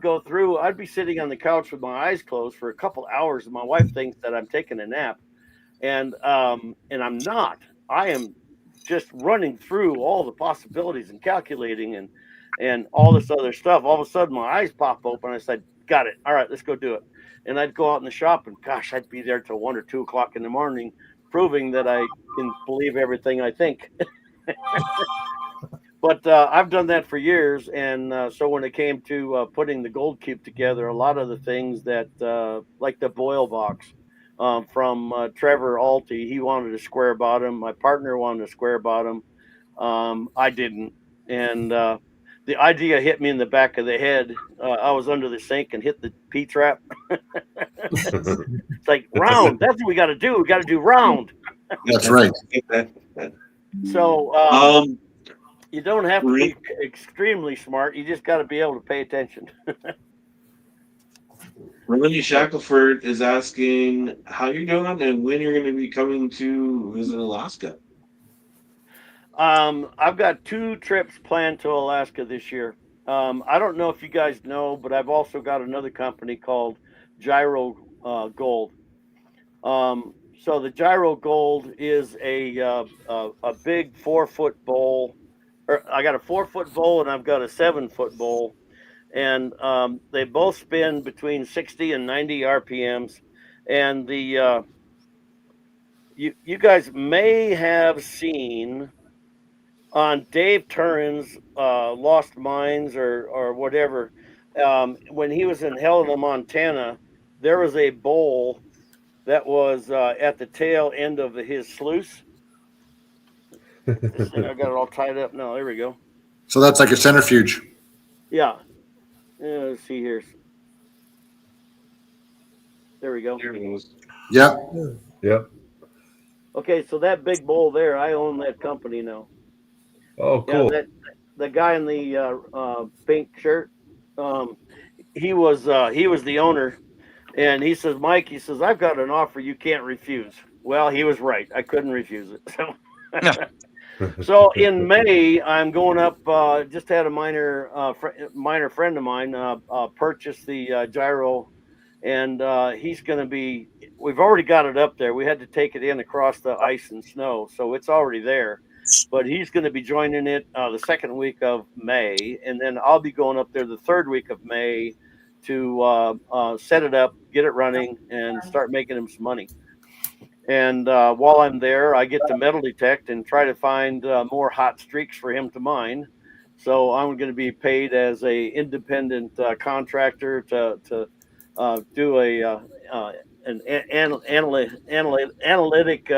go through. I'd be sitting on the couch with my eyes closed for a couple hours, and my wife thinks that I'm taking a nap, and I'm not. I am just running through all the possibilities and calculating and all this other stuff. All of a sudden, my eyes pop open. I said, "Got it. All right, let's go do it." And I'd go out in the shop, and gosh, I'd be there till 1 or 2 o'clock in the morning, proving that I can believe everything I think. But I've done that for years, and so when it came to putting the gold cube together, a lot of the things that, like the boil box from Trevor Alty, he wanted a square bottom. My partner wanted a square bottom. I didn't, and the idea hit me in the back of the head. I was under the sink and hit the P trap. It's like round. That's what we got to do. We got to do round. That's right. So Um, you don't have to Re- be extremely smart. You just got to be able to pay attention. Renee Shackelford is asking how you're doing and when you're going to be coming to visit Alaska. I've got 2 trips planned to Alaska this year. I don't know if you guys know, but I've also got another company called Gyro Gold. So the Gyro Gold is a big 4-foot bowl. I got a 4-foot bowl and I've got a 7-foot bowl, and they both spin between 60 and 90 RPMs. And the you guys may have seen on Dave Turin's Lost Mines or whatever, when he was in Helena, Montana, there was a bowl that was at the tail end of his sluice. This thing, I got it all tied up now. There we go. So that's like a centrifuge. Yeah. Let's see here. There we go. Here it is. Yeah. Yep. Okay, so that big bowl there, I own that company now. Oh, cool. Yeah, the guy in the pink shirt, he was the owner, and he says, Mike, he says, I've got an offer you can't refuse. Well, he was right. I couldn't refuse it. So in May, I'm going up. Just had a minor friend of mine purchase the gyro, and he's going to be. We've already got it up there. We had to take it in across the ice and snow, so it's already there. But he's going to be joining it the second week of May, and then I'll be going up there the third week of May to set it up, get it running, and start making him some money. And while I'm there, I get to metal detect and try to find more hot streaks for him to mine. So I'm going to be paid as a independent contractor to do an analytic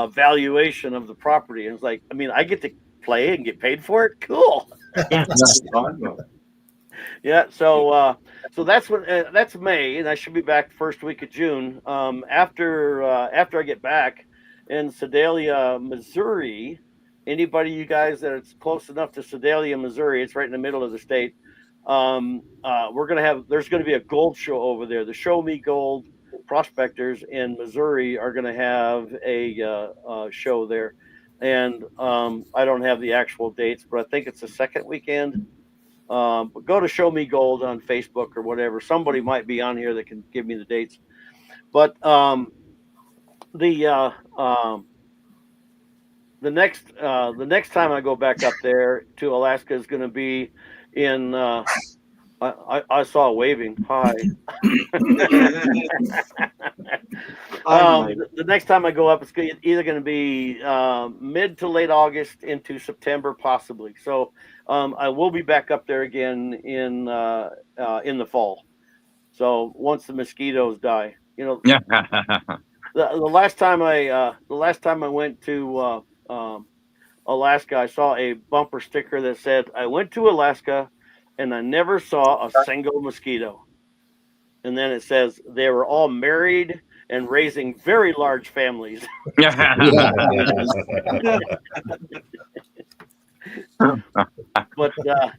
valuation of the property. And it's like, I mean, I get to play and get paid for it. Cool. Yeah, so that's May, and I should be back first week of June. After I get back in Sedalia, Missouri, anybody you guys that it's close enough to Sedalia, Missouri, it's right in the middle of the state. There's gonna be a gold show over there. The Show Me Gold prospectors in Missouri are gonna have a show there, and I don't have the actual dates, but I think it's the second weekend. But go to Show Me Gold on Facebook or whatever. Somebody might be on here that can give me the dates. But the next time I go back up there to Alaska is going to be in. I saw waving. Hi. The next time I go up, it's either going to be mid to late August into September, possibly. So I will be back up there again in the fall. So once the mosquitoes die, the last time I went to Alaska, I saw a bumper sticker that said, "I went to Alaska and I never saw a single mosquito." And then it says they were all married and raising very large families. But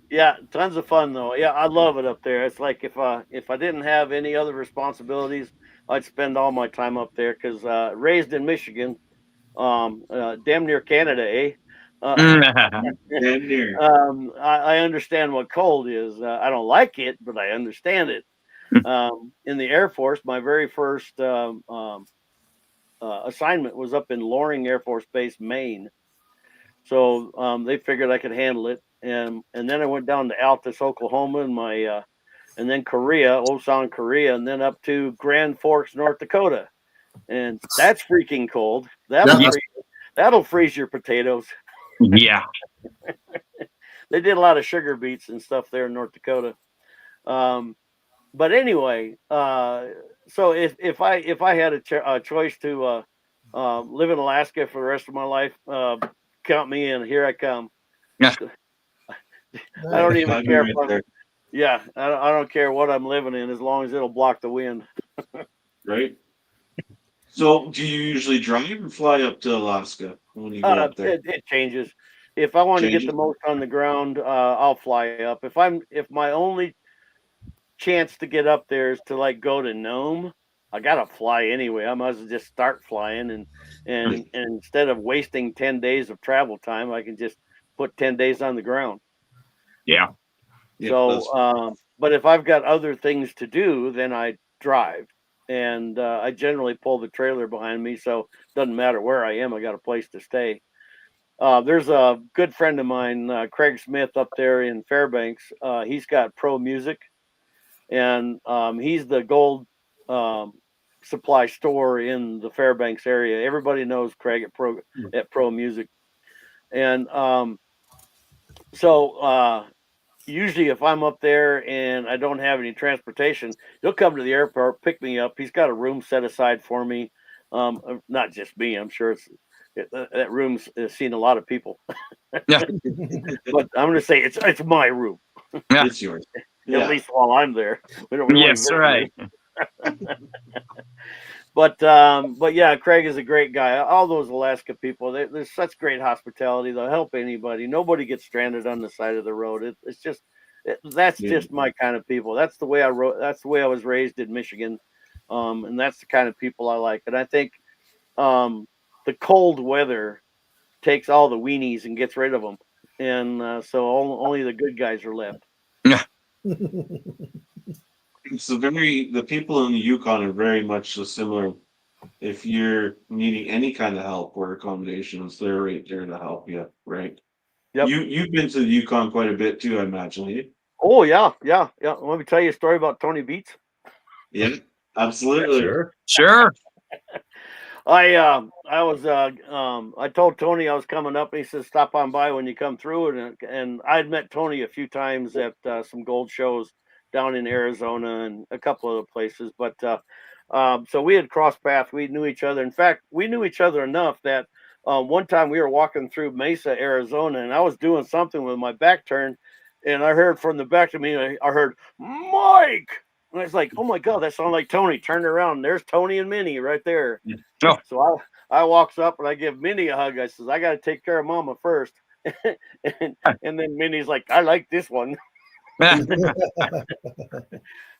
yeah, tons of fun though. Yeah, I love it up there. It's like if I didn't have any other responsibilities, I'd spend all my time up there because raised in Michigan, damn near Canada, eh? Damn near. I understand what cold is. I don't like it, but I understand it. In the Air Force, my very first assignment was up in Loring Air Force Base, Maine. So they figured I could handle it, and then I went down to Altus, Oklahoma, and then Korea, Osan, Korea, and then up to Grand Forks, North Dakota, and that's freaking cold. That'll freeze your potatoes. Yeah. They did a lot of sugar beets and stuff there in North Dakota. But anyway, so if I had a choice to live in Alaska for the rest of my life, count me in. Here I come. Yeah. I don't even I'd be care. right If I'm, there, yeah, I don't care what I'm living in as long as it'll block the wind. right? So, do you usually drive or fly up to Alaska when you go up there? It changes. If I want to get Changes? the most on the ground, I'll fly up. If my only chance to get up there is to like go to Nome, I gotta fly anyway. I might as well just start flying and instead of wasting 10 days of travel time, I can just put 10 days on the ground. Yeah. Yeah, So, but if I've got other things to do, then I drive, and I generally pull the trailer behind me, so it doesn't matter where I am. I got a place to stay. There's a good friend of mine, Craig Smith, up there in Fairbanks. He's got Pro Music, and he's the gold supply store in the Fairbanks area. Everybody knows Craig at Pro Music, and so usually if I'm up there and I don't have any transportation, he'll come to the airport, pick me up. He's got a room set aside for me. Not just me, I'm sure that room's seen a lot of people. Yeah. But I'm going to say it's my room, Yeah. it's yours. at Yeah, least while I'm there. We don't Yes, right. But yeah, Craig is a great guy. All those Alaska people, there's such great hospitality. They'll help anybody. Nobody gets stranded on the side of the road. It's just that's Yeah. just my kind of people. That's the way that's the way I was raised in Michigan, and that's the kind of people I like. And I think the cold weather takes all the weenies and gets rid of them, and so only the good guys are left. Yeah. it's the people in the Yukon are very much so similar. If you're needing any kind of help or accommodations, they're right there to help you, right? Yep. You've been to the Yukon quite a bit too, I imagine. Eh? Oh yeah. Let me tell you a story about Tony Beats. Yeah, absolutely. Sure. Sure. I told Tony I was coming up, and he says stop on by when you come through, and I'd met Tony a few times at some gold shows down in Arizona and a couple other places, but so we had crossed paths. We knew each other. In fact, we knew each other enough that one time we were walking through Mesa, Arizona, and I was doing something with my back turned, and I heard from the back of me, I heard Mike. And I was like, oh my God, that sounded like Tony. Turned around, and there's Tony and Minnie right there. Oh. So I walks up and I give Minnie a hug. I says, I got to take care of Mama first. and then Minnie's like, I like this one.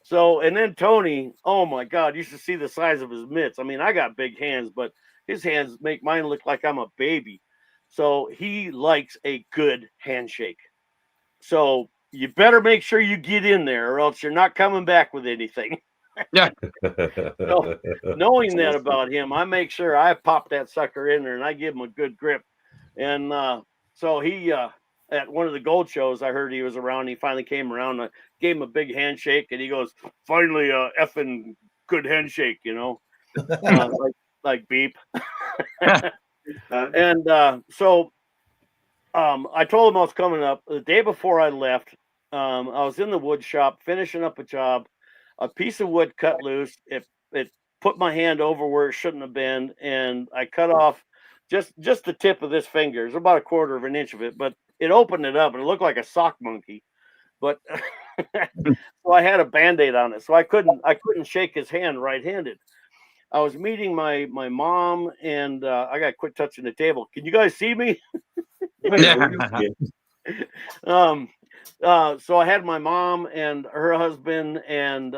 So, and then Tony, oh my God, you should see the size of his mitts. I mean, I got big hands, but his hands make mine look like I'm a baby. So he likes a good handshake. So you better make sure you get in there or else you're not coming back with anything. So, knowing that about him, I make sure I pop that sucker in there and I give him a good grip. And so he, at one of the gold shows, I heard he was around. He finally came around. I gave him a big handshake, and he goes, "Finally, effing good handshake," like beep. And so I told him I was coming up the day before I left. I was in the wood shop finishing up a job. A piece of wood cut loose. It put my hand over where it shouldn't have been, and I cut off just the tip of this finger. It's about a quarter of an inch of it, but it opened it up, and it looked like a sock monkey. But so I had a Band-Aid on it, so I couldn't shake his hand right-handed. I was meeting my mom, and I got to quit touching the table. Can you guys see me? So I had my mom and her husband, and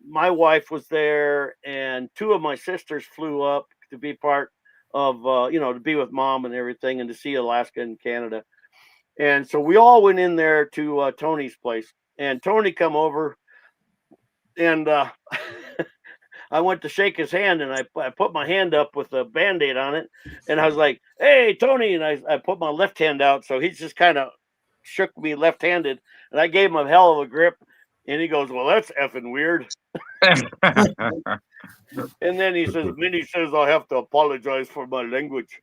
my wife was there, and two of my sisters flew up to be part of, to be with mom and everything, and to see Alaska and Canada. And so we all went in there to Tony's place, and Tony come over, and I went to shake his hand, and I put my hand up with a Band-Aid on it, and I was like, "Hey, Tony," and I put my left hand out, so he's just kind of shook me left-handed, and I gave him a hell of a grip, and he goes, "Well, that's effing weird." And then he says, "Minnie says I'll have to apologize for my language."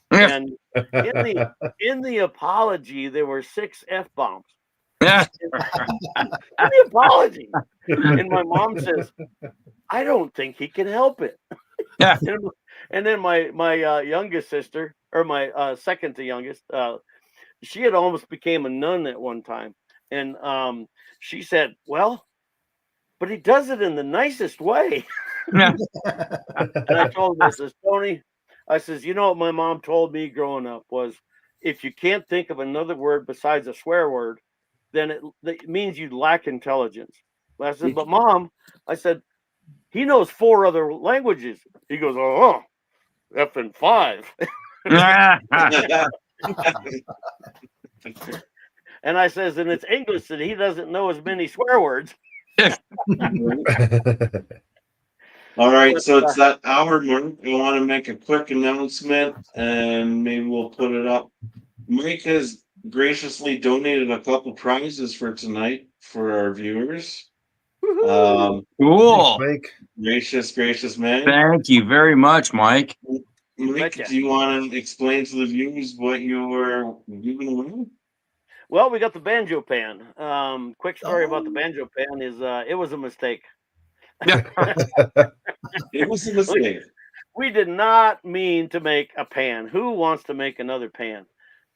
And in the apology, there were 6 F-bombs. In the apology. And my mom says, "I don't think he can help it." Yeah. And then my youngest sister, or my second to youngest, she had almost became a nun at one time, and she said, "Well, but he does it in the nicest way." Yeah. And I told her, I says, "Tony," I says, "you know what my mom told me growing up was, if you can't think of another word besides a swear word, then it means you lack intelligence." I said, "But mom," I said, "he knows 4 other languages." He goes, "Oh, F and 5." And I says, "And it's English that he doesn't know as many swear words." All right, But, so it's that hour mark. I want to make a quick announcement, and maybe we'll put it up. Mike has graciously donated a couple prizes for tonight for our viewers. woohoo. Cool. Mike. Gracious man. Thank you very much, Mike. Mike, betcha. do you want to explain to the viewers what you were giving away? Well, we got the banjo pan. Quick story about the Oh. banjo pan is it was a mistake. It was a mistake. We did not mean to make a pan. Who wants to make another pan?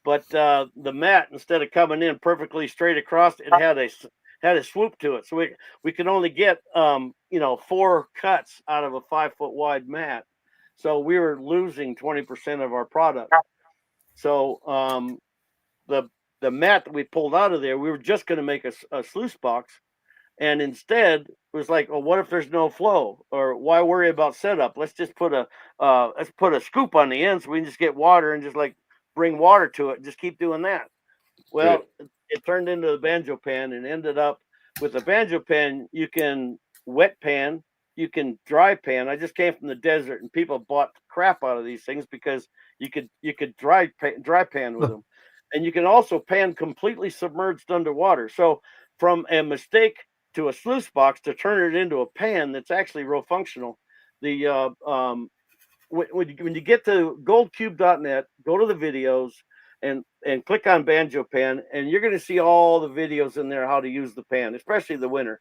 But the mat, instead of coming in perfectly straight across, it had a swoop to it. So we could only get 4 cuts out of a 5-foot wide mat. So we were losing 20% of our product. So the mat that we pulled out of there, we were just going to make a sluice box, and instead it was like, "Oh, what if there's no flow? Or why worry about setup? Let's just put a scoop on the end so we can just get water and just like bring water to it and just keep doing that." Well, it turned into the banjo pan and ended up with the banjo pan. You can wet pan, you can dry pan. I just came from the desert, and people bought crap out of these things because you could dry pan with them, and you can also pan completely submerged underwater. So from a mistake to a sluice box to turn it into a pan that's actually real functional. The when you get to goldcube.net, go to the videos and click on banjo pan, and you're going to see all the videos in there how to use the pan, especially the winter.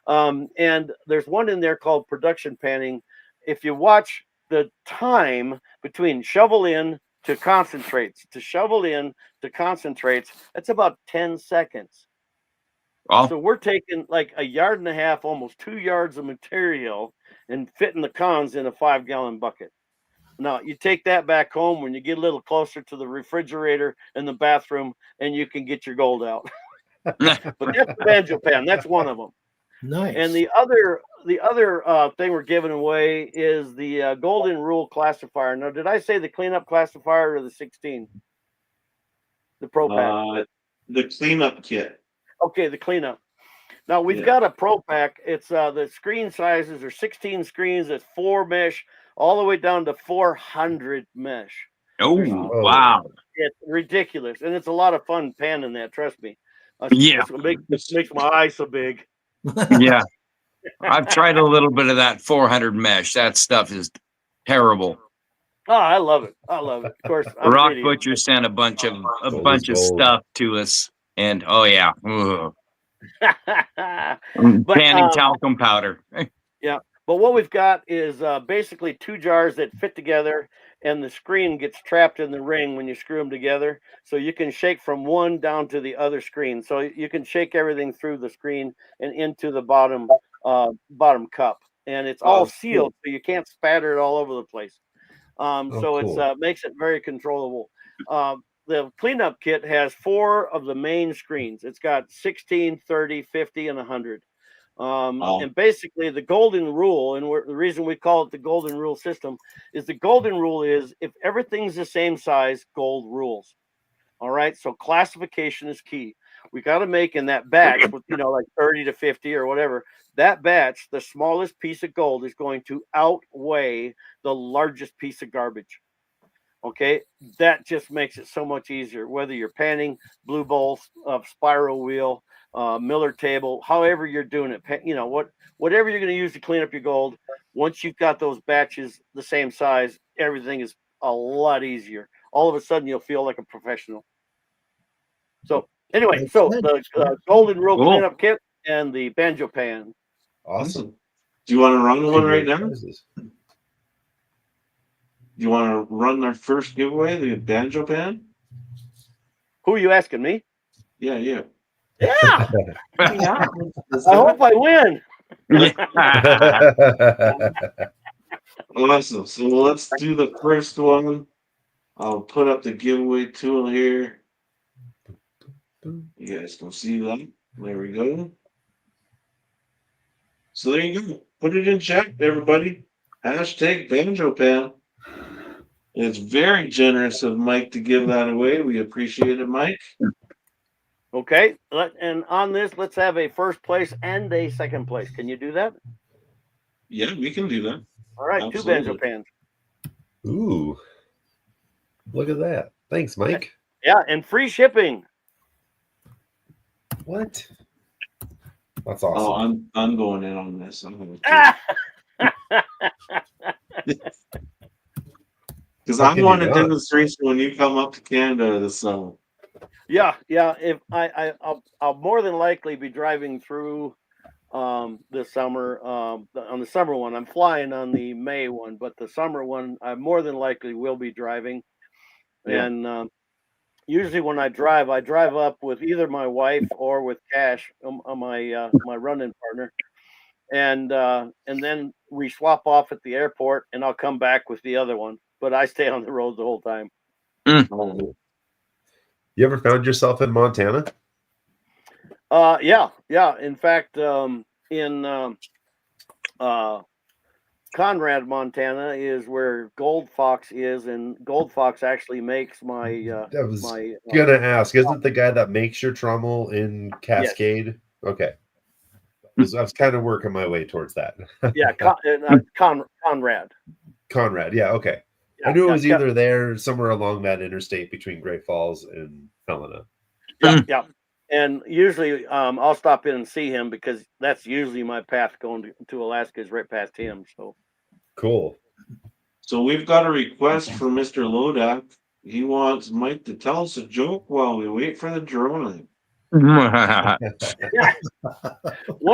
And there's one in there called production panning. If you watch the time between shovel in to concentrates to shovel in to concentrates, that's about 10 seconds. Well, So we're taking like a yard and a half, almost 2 yards of material and fitting the cons in a 5-gallon bucket. Now you take that back home when you get a little closer to the refrigerator in the bathroom, and you can get your gold out. But that's the banjo pan. That's one of them. Nice. And the other thing we're giving away is the Golden Rule classifier. Now, did I say the cleanup classifier or the 16? The Pro Pack. The cleanup kit. Okay, the cleanup. Now we've got a Pro Pack. It's the screen sizes are 16 screens at 4 mesh, all the way down to 400 mesh. oh, wow. It's ridiculous, and it's a lot of fun panning that. Trust me. Yeah. It makes my eyes so big. Yeah. I've tried a little bit of that 400 mesh. That stuff is terrible. Oh, I love it. I love it. Of course, I'm Rock an idiot. Butcher sent a bunch of gold. stuff to us, and oh yeah, ugh. But, Panning talcum powder. yeah, but what we've got is basically 2 jars that fit together, and the screen gets trapped in the ring when you screw them together. So you can shake from one down to the other screen. So you can shake everything through the screen and into the bottom cup, and it's all sealed, so you can't spatter it all over the place. So it makes it very controllable. The cleanup kit has 4 of the main screens. It's got 16, 30, 50, and 100. And basically the golden rule, and the reason we call it the golden rule system, is the golden rule is if everything's the same size, gold rules. All right. So classification is key. We got to make in that batch with, like 30 to 50 or whatever, that batch, the smallest piece of gold is going to outweigh the largest piece of garbage. Okay. That just makes it so much easier, whether you're panning, blue bowl, spiral wheel, Miller table, however you're doing it, whatever you're going to use to clean up your gold. Once you've got those batches the same size, everything is a lot easier. All of a sudden, you'll feel like a professional. So anyway, the golden rule cleanup kit and the banjo pan. Awesome. Do you want to run one right now? you want to run our first giveaway, the banjo pan? Who are you asking me? Yeah, yeah. Yeah. Yeah. I hope I win. Awesome. So let's do the first one. I'll put up the giveaway tool here. You guys can see that. There we go. So there you go. Put it in chat, everybody. Hashtag banjo pan. It's very generous of Mike to give that away. We appreciate it, Mike. Okay. And on this, let's have a first place and a second place. Can you do that? Yeah, we can do that. All right. Absolutely. 2 banjo pans. Ooh, look at that. Thanks, Mike. Yeah. And free shipping. What? That's Oh, awesome. I'm going in on this. I'm gonna because How I can want you a not? demonstration when you come up to Canada this summer. Yeah. If I'll more than likely be driving through this summer. On the summer one, I'm flying on the May one, but the summer one, I more than likely will be driving. Yeah. And usually when I drive up with either my wife or with Cash, my running partner, and then we swap off at the airport, and I'll come back with the other one. But I stay on the road the whole time. Oh, You ever found yourself in Montana? Yeah. In fact, in Conrad, Montana, is where Gold Fox is, and Gold Fox actually makes my I was my gonna ask, isn't the guy that makes your trommel in Cascade? Okay. I was kind of working my way towards that. yeah Conrad. Conrad, yeah, okay. I Yeah, knew it yeah, was either there, somewhere along that interstate between Great Falls and Helena. yeah. And usually, I'll stop in and see him because that's usually my path going to Alaska is right past him. So Cool. so we've got a request from Mr. Lodak. He wants Mike to tell us a joke while we wait for the drawing. one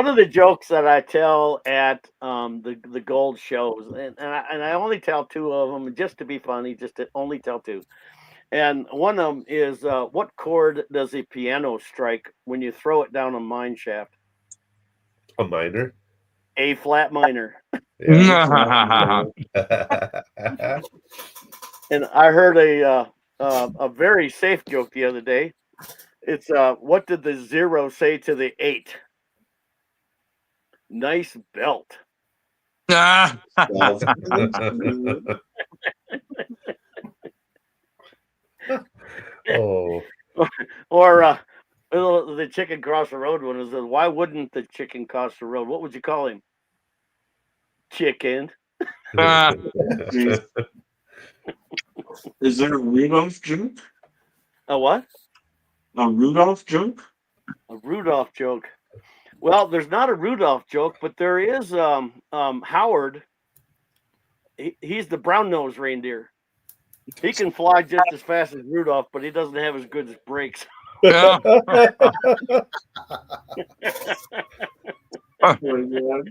of the jokes that I tell at the gold shows, and I only tell 2 of them just to be funny, just to only tell 2. And one of them is, what chord does a piano strike when you throw it down a mine shaft? A minor. A flat minor. Yeah. And I heard a very safe joke the other day. It's what did the 0 say to the 8? Nice belt. Oh. Or the chicken cross the road one is, why wouldn't the chicken cross the road? What would you call him? Chicken. Jeez. Is there a Rudolph joke? A what? A Rudolph joke? A Rudolph joke. Well, there's not a Rudolph joke, but there is Howard. He's the brown-nosed reindeer. He can fly just as fast as Rudolph, but he doesn't have as good as brakes. Oh my God.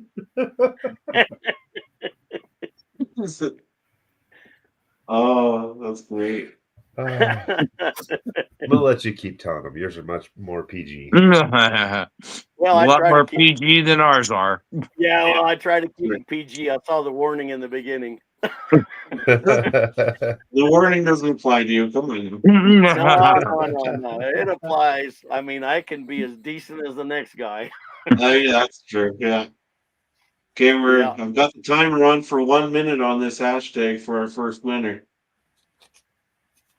Oh, that's great. I'm gonna let you keep telling them. Yours are much more PG. Well, a I lot try more to keep, PG than ours are. yeah, well, I try to keep it PG. I saw the warning in the beginning. The warning doesn't apply to you. Come on. No. It applies. I mean, I can be as decent as the next guy. Yeah, that's true. Yeah. Okay, I've got the timer on for 1 minute on this hashtag for our first winner.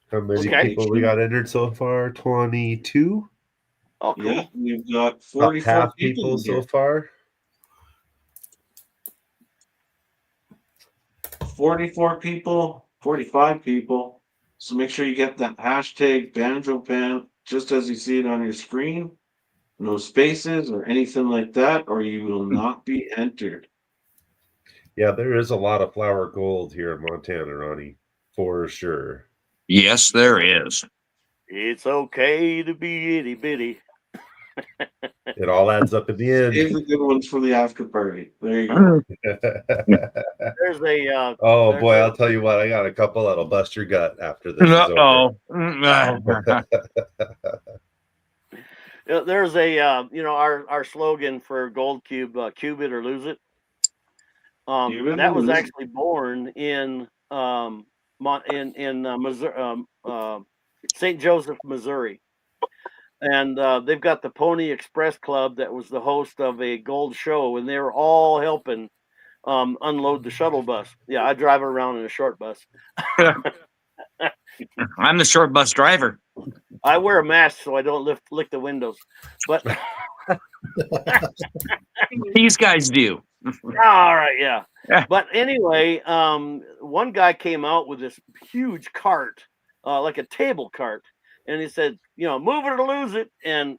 How many Okay. people we got entered so far? 22? Oh, cool. Yeah, we've got About 44 half people people here. so far. 44 people, 45 people. So make sure you get that hashtag banjo pan just as you see it on your screen. No spaces or anything like that, or you will not be entered. Yeah, there is a lot of flower gold here in Montana, Ronnie, for sure. Yes, there is. It's okay to be itty bitty. It all adds up in the end. Save the good ones for the after party. There you go. There's a Oh there- boy, there- I'll tell you what, I got a couple that'll bust your gut after this is over. Uh-oh. there's a our slogan for Gold Cube, cube it or lose it. Cube it That or was lose it. actually born in Missouri, St. Joseph, Missouri, and they've got the Pony Express Club that was the host of a gold show, and they were all helping unload the shuttle bus. Yeah, I drive around in a short bus. I'm the short bus driver. I wear a mask so I don't lick the windows, but These guys do. all right, yeah. Yeah. But anyway, one guy came out with this huge cart, like a table cart, and he said, move it or lose it. And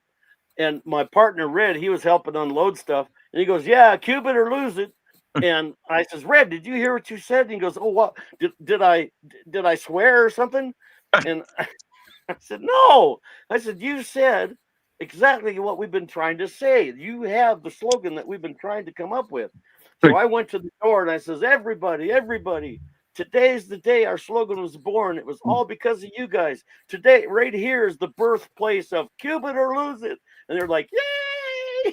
my partner Red, he was helping unload stuff, and he goes, yeah, cube it or lose it. And I says, Red, did you hear what you said? And he goes, oh, what did I swear or something? And I said, no. I said, you said exactly what we've been trying to say. You have the slogan that we've been trying to come up with. So I went to the door and I says, everybody, today's the day our slogan was born. It was all because of you guys. Today, right here is the birthplace of Cube it or lose it. And they're like, yay!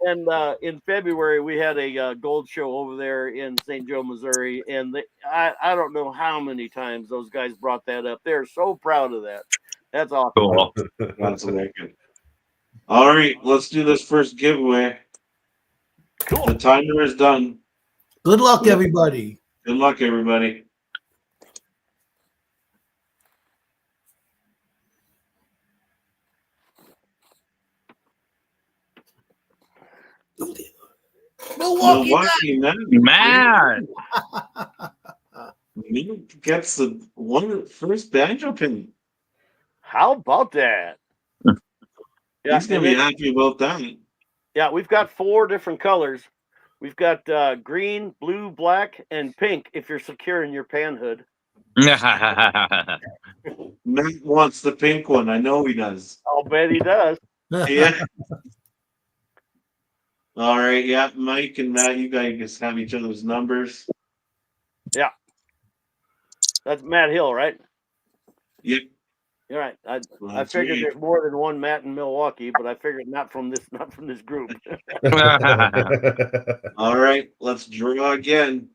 And in February, we had a gold show over there in St. Joe, Missouri. And I don't know how many times those guys brought that up. They're so proud of that. That's awesome. Cool. That's wicked. All right, let's do this first giveaway. Cool. The timer is done. Good luck, everybody. Good luck, everybody. Milwaukee. Man. Me gets the first banjo pin. How about that? He's gonna be happy about that. Yeah, we've got 4 different colors. We've got green, blue, black, and pink if you're securing your pan hood. Matt wants the pink one. I know he does. I'll bet he does. Yeah. All right. Yeah, Mike and Matt, you guys just have each other's numbers. Yeah. That's Matt Hill, right? Yep. You're right. I That's figured me. there's more than one Matt in Milwaukee, but I figured not from this group. All right. Let's draw again.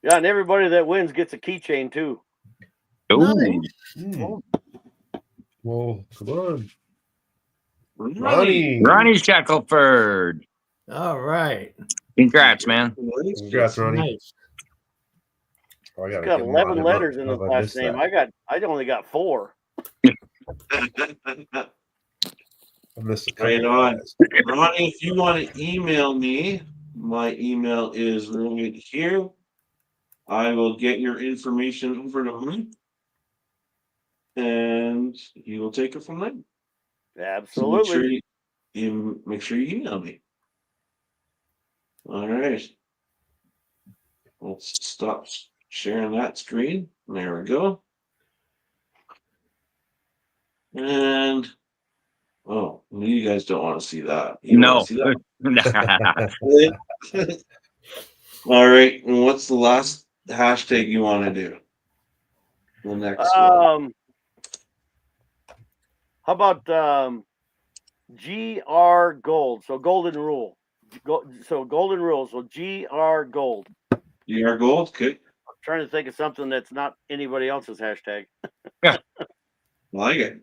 Yeah, and everybody that wins gets a keychain too. Nice. Well, come on. Ronnie. Ronnie Shackelford. All right. Congrats, man. Congrats, Ronnie. Nice. Oh, I He's gotta got get 11 mine. letters in his How I last missed name. that? I only got 4. I missed a Right couple on. guys. Ronnie, if you want to email me, my email is right here. I will get your information over to him, and he will take it from there. So Absolutely. make sure you email me. All right. Let's stop sharing that screen. There we go. And you guys don't want to see that. You No. want to see that? All right. And what's the last hashtag you want to do? The next one. How about GR Gold? So golden rule. So golden rule. So GR Gold. GR Gold. Okay. I'm trying to think of something that's not anybody else's hashtag. I like it.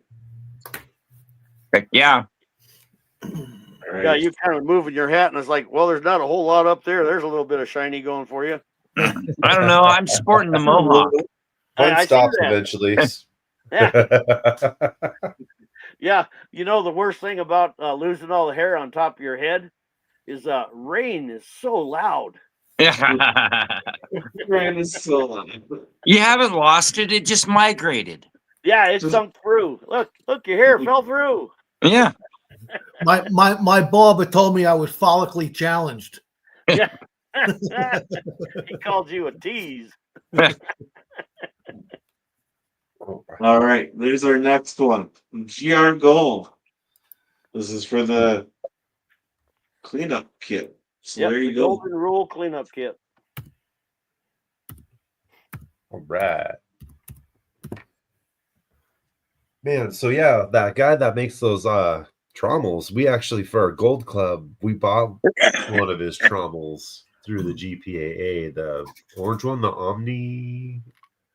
Yeah. All right. Yeah, you kind of moving your hat, and it's like, well, there's not a whole lot up there. There's a little bit of shiny going for you. I don't know. I'm sporting the mohawk. Fun I see stops that. eventually. Yeah. Yeah, the worst thing about losing all the hair on top of your head is rain is so loud. Rain is so loud. You haven't lost it. It just migrated. Yeah, it sunk through. Look, your hair fell through. Yeah. My barber told me I was follically challenged. Yeah. He called you a tease. All right, there's our next one. GR Gold. This is for the cleanup kit. So Yep, there the you go. Golden Rule cleanup kit. All right. Man, so yeah, that guy that makes those trommels, we actually for our gold club, we bought one of his trommels through the GPAA, the orange one, the OmniFox.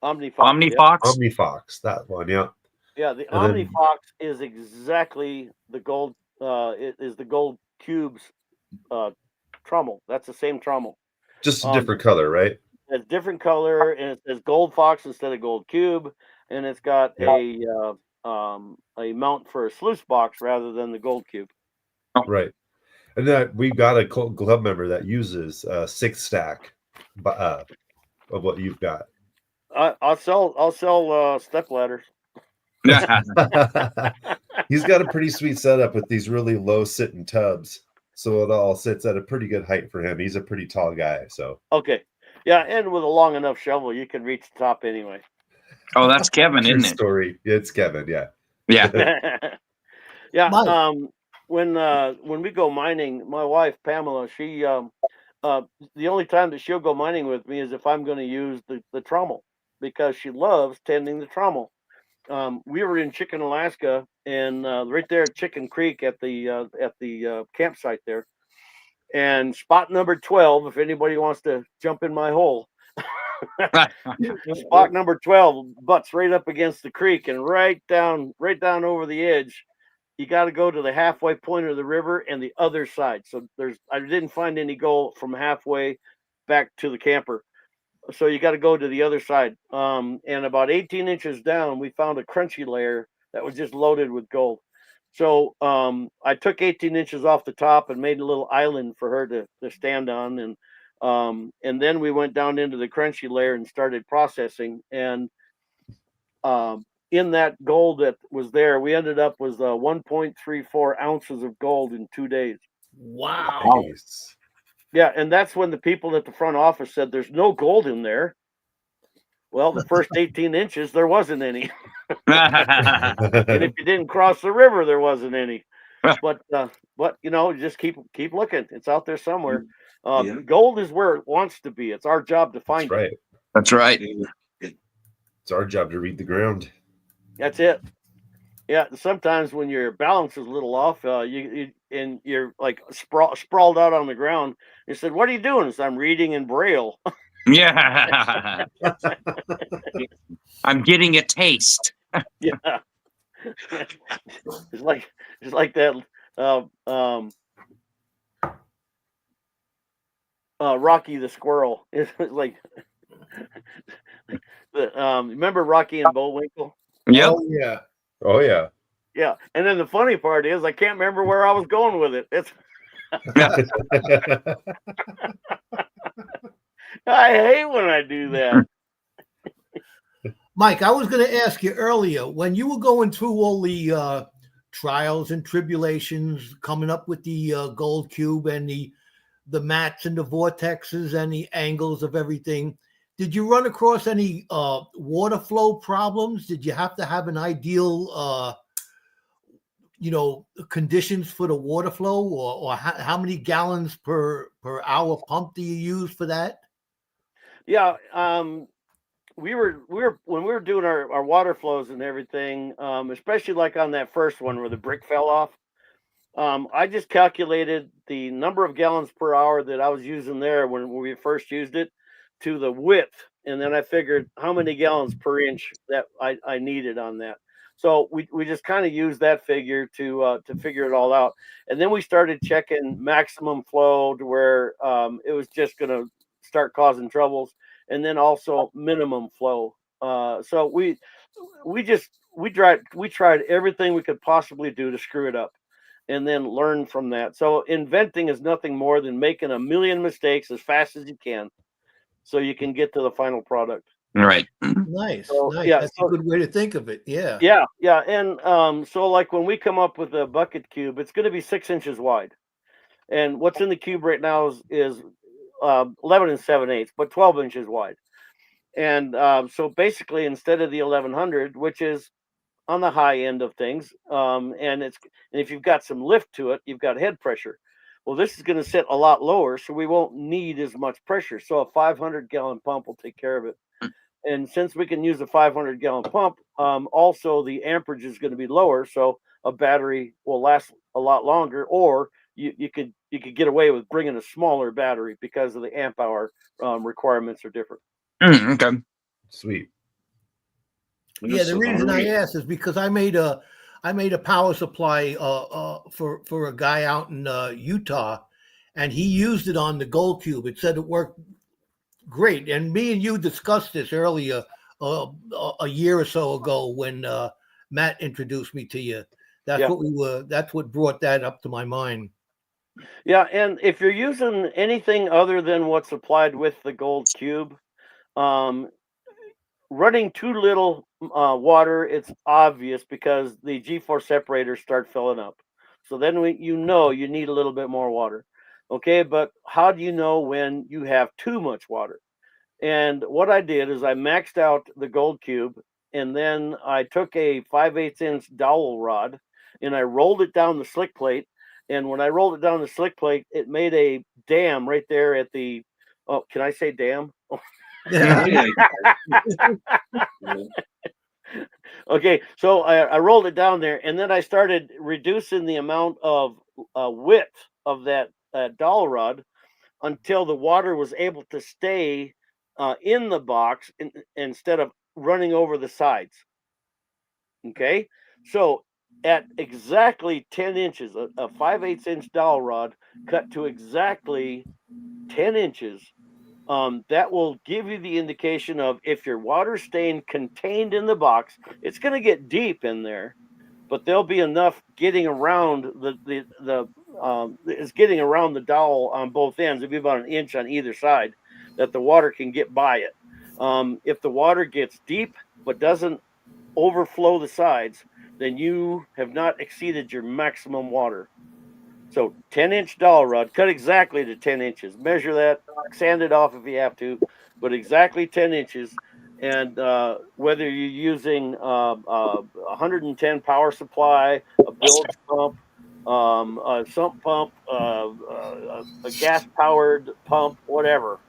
OmniFox. Omnifox, that one, yeah. Yeah, the And then OmniFox is exactly the gold. It is the gold cubes trommel. That's the same trommel. just a different color, right? It's different color, and it says Gold Fox instead of Gold Cube, and it's got Yeah. a mount for a sluice box rather than the Gold Cube. Right. And that we got a club member that uses 6-stack of what you've got. I'll sell step ladders. He's got a pretty sweet setup with these really low sitting tubs. So it all sits at a pretty good height for him. He's a pretty tall guy. So Okay, yeah, and with a long enough shovel, you can reach the top anyway. Oh, that's Kevin, true isn't it? story. It's Kevin, yeah. Yeah. Yeah. Mike. When we go mining, my wife Pamela, she the only time that she'll go mining with me is if I'm going to use the trommel, because she loves tending the trommel. We were in Chicken, Alaska, and right there at Chicken Creek at the campsite there, and spot number 12. If anybody wants to jump in my hole, spot number 12 butts right up against the creek and right down over the edge. You got to go to the halfway point of the river and the other side. So I didn't find any gold from halfway back to the camper. So you got to go to the other side. And about 18 inches down, we found a crunchy layer that was just loaded with gold. So I took 18 inches off the top and made a little island for her to stand on. And then we went down into the crunchy layer and started processing. And in that gold that was there, we ended up with 1.34 ounces of gold in 2 days. Wow. Nice. Yeah, and that's when the people at the front office said there's no gold in there. Well, the first 18 inches, there wasn't any. And if you didn't cross the river, there wasn't any. But just keep looking. It's out there somewhere. Gold is where it wants to be. It's our job to find That's it. right. That's right. It's our job to read the ground. That's it. Yeah, sometimes when your balance is a little off, you're like sprawled out on the ground. You said, "What are you doing?" I said, "I'm reading in Braille." Yeah. I'm getting a taste. Yeah, it's like that. Rocky the squirrel. It's like remember Rocky and Bullwinkle? Yep. Oh yeah. Oh yeah. Yeah, and then the funny part is I can't remember where I was going with it. It's I hate when I do that. Mike, I was going to ask you earlier, when you were going through all the trials and tribulations, coming up with the gold cube and the mats and the vortexes and the angles of everything, did you run across any water flow problems? Did you have to have an ideal, conditions for the water flow, or how many gallons per hour pump do you use for that? Yeah, we were when we were doing our water flows and everything, especially like on that first one where the brick fell off. I just calculated the number of gallons per hour that I was using there when we first used it to the width, and then I figured how many gallons per inch that I needed on that. So we just kind of used that figure to figure it all out, and then we started checking maximum flow to where it was just going to start causing troubles, and then also minimum flow. So we tried everything we could possibly do to screw it up, and then learn from that. So inventing is nothing more than making a million mistakes as fast as you can, so you can get to the final product. Right. Nice. So, Nice. yeah, That's so- a good way to think of it. Yeah. Yeah, and so like when we come up with a bucket cube, it's going to be 6 inches wide, and what's in the cube right now is 11 7/8, but 12 inches wide. So basically, instead of the 1100, which is on the high end of things, and if you've got some lift to it, you've got head pressure. Well, this is going to sit a lot lower, so we won't need as much pressure. So a 500-gallon pump will take care of it. And since we can use a 500-gallon pump, also the amperage is going to be lower, so a battery will last a lot longer. Or you could get away with bringing a smaller battery because of the amp hour requirements are different. Okay. Sweet. Yeah, the reason I asked is because I made a power supply for a guy out in Utah, and he used it on the Gold Cube. It said it worked great. And me and you discussed this earlier a year or so ago when Matt introduced me to you. That's what brought that up to my mind. Yeah, and if you're using anything other than what's supplied with the Gold Cube, running too little water, it's obvious because the G4 separators start filling up. So then you need a little bit more water. Okay, but how do you know when you have too much water? And what I did is I maxed out the Gold Cube, and then I took a 5/8 inch dowel rod and I rolled it down the slick plate. And when I rolled it down the slick plate, it made a dam right there at the, oh, can I say dam? Okay, so I rolled it down there, and then I started reducing the amount of width of that dowel rod until the water was able to stay in the box instead of running over the sides. Okay, so at exactly 10 inches, a 5/8 inch dowel rod cut to exactly 10 inches, that will give you the indication of if your water's staying contained in the box. It's going to get deep in there, but there'll be enough getting around it's getting around the dowel on both ends. It'll be about an inch on either side that the water can get by it. If the water gets deep but doesn't overflow the sides, then you have not exceeded your maximum water. So 10-inch dowel rod, cut exactly to 10 inches. Measure that, sand it off if you have to, but exactly 10 inches. And whether you're using 110 power supply, a bilge pump, a sump pump, a gas-powered pump, whatever,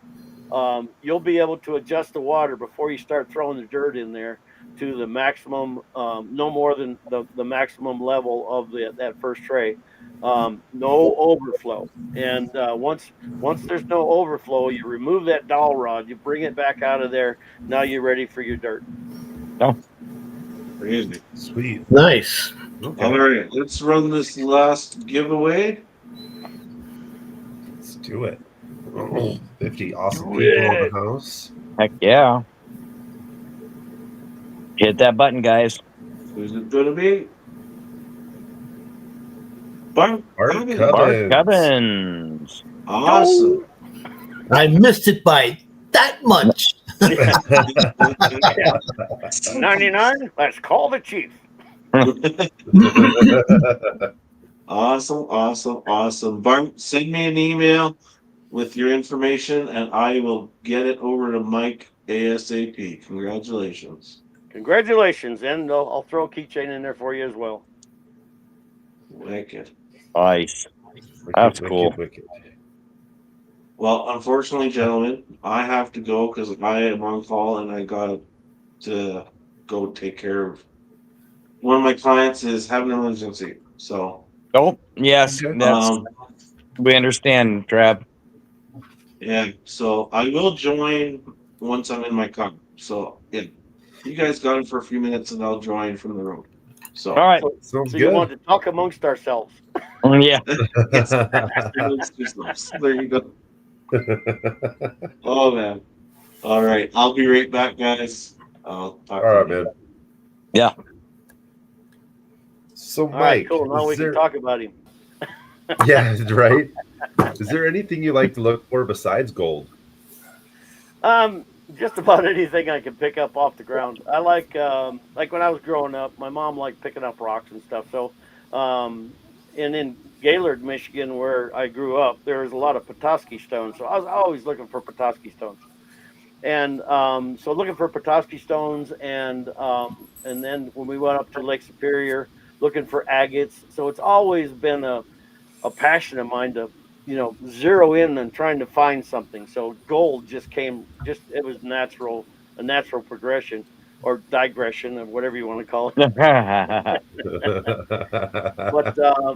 you'll be able to adjust the water before you start throwing the dirt in there to the maximum, no more than the maximum level of that first tray. No overflow. And once there's no overflow, you remove that dowel rod, you bring it back out of there. Now you're ready for your dirt. Crazy. Sweet. Nice. Okay. All right, let's run this last giveaway. Let's do it. 50 awesome people in the house. Heck yeah. Hit that button, guys. Who's it gonna be? Bart Cubbins. Bart Cubbins. Awesome. I missed it by that much. 99. Let's call the chief. Awesome. Bart, send me an email with your information and I will get it over to Mike ASAP. Congratulations. Congratulations. And I'll throw a keychain in there for you as well. Wicked. Nice. That's cool. Wicked. Well, unfortunately, gentlemen, I have to go because I am on call and I got to go take care of one of my clients is having an emergency. So. Oh, yes. Okay. We understand, Trab. Yeah, so I will join once I'm in my car. So, yeah, you guys got it for a few minutes and I'll join from the road. So, All right. Sounds So good. you want to talk amongst ourselves. Yeah. There you go. Oh, man. All right, I'll be right back, guys. I'll talk All right, to you. man. Yeah. So, All right, Mike, cool. Now we is there... can talk about him. Yeah, right. Is there anything you like to look for besides gold? Just about anything I can pick up off the ground. I like when I was growing up, my mom liked picking up rocks and stuff. So, and in Gaylord, Michigan, where I grew up, there was a lot of Petoskey stones. So I was always looking for Petoskey stones. And so looking for Petoskey stones, and then when we went up to Lake Superior, looking for agates. So it's always been a passion of mine to, zero in and trying to find something. So gold just came, just it was a natural progression or digression or whatever you want to call it.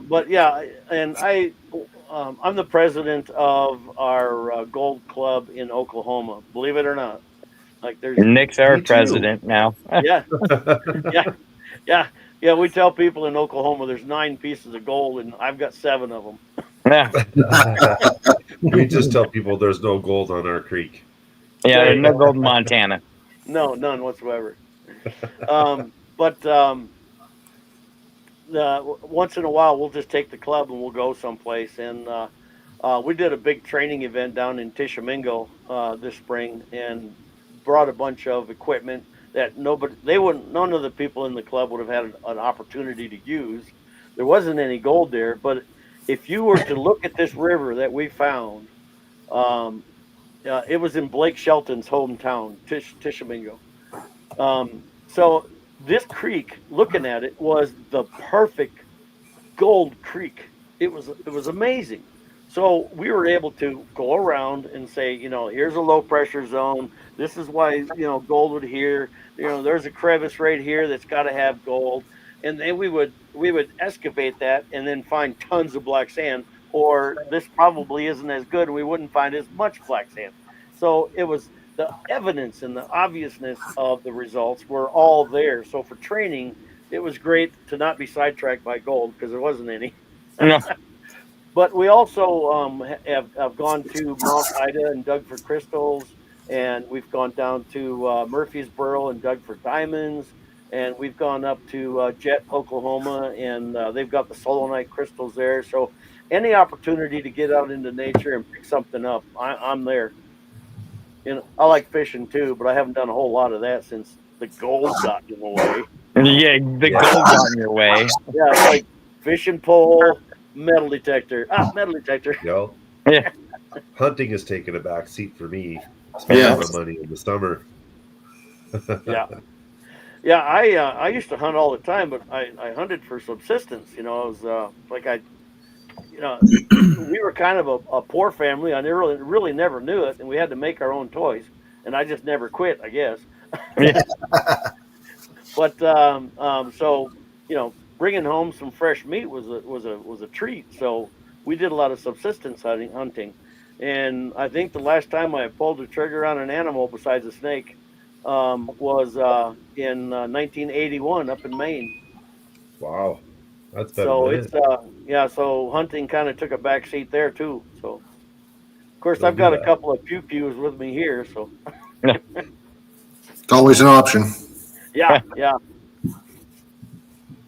But yeah, and I'm the president of our gold club in Oklahoma. Believe it or not, like there's Nick's our Me too. president now. yeah, yeah, yeah, yeah. We tell people in Oklahoma there's 9 pieces of gold, and I've got 7 of them. Yeah, We just tell people there's no gold on our creek. There there's you no go. gold in Montana. No, none whatsoever. But once in a while we'll just take the club and we'll go someplace. And we did a big training event down in Tishomingo this spring and brought a bunch of equipment that none of the people in the club would have had an opportunity to use. There wasn't any gold there, but if you were to look at this river that we found, um, it was in Blake Shelton's hometown, Tishomingo. So this creek, looking at it, was the perfect gold creek. It was amazing. So we were able to go around and say, here's a low pressure zone. This is why gold would here. There's a crevice right here that's got to have gold, and then we would excavate that and then find tons of black sand. Or this probably isn't as good, and we wouldn't find as much black sand. So it was the evidence and the obviousness of the results were all there. So for training, it was great to not be sidetracked by gold because there wasn't any. No. But we also have gone to Mount Ida and dug for crystals, and we've gone down to Murfreesboro and dug for diamonds, and we've gone up to Jet, Oklahoma, and they've got the solonite crystals there. So any opportunity to get out into nature and pick something up, I'm there. I like fishing too, but I haven't done a whole lot of that since the gold got in the way. Yeah, the gold got in your way. Yeah, it's like fishing pole, metal detector. Metal detector. Yo, Yeah. hunting has taken a back seat for me. Spending Yeah. my money in the summer. Yeah. Yeah, I used to hunt all the time, but I hunted for subsistence. I was we were kind of a poor family. I really never knew it, and we had to make our own toys, and I just never quit, I guess. Yeah. But so bringing home some fresh meat was a treat. So we did a lot of subsistence hunting, and I think the last time I pulled the trigger on an animal besides a snake was in 1981 up in Maine. Wow, that's been a So minute. so hunting kind of took a back seat there too. So of course Don't I've do got a that. couple of pews with me here. So It's always an option. yeah.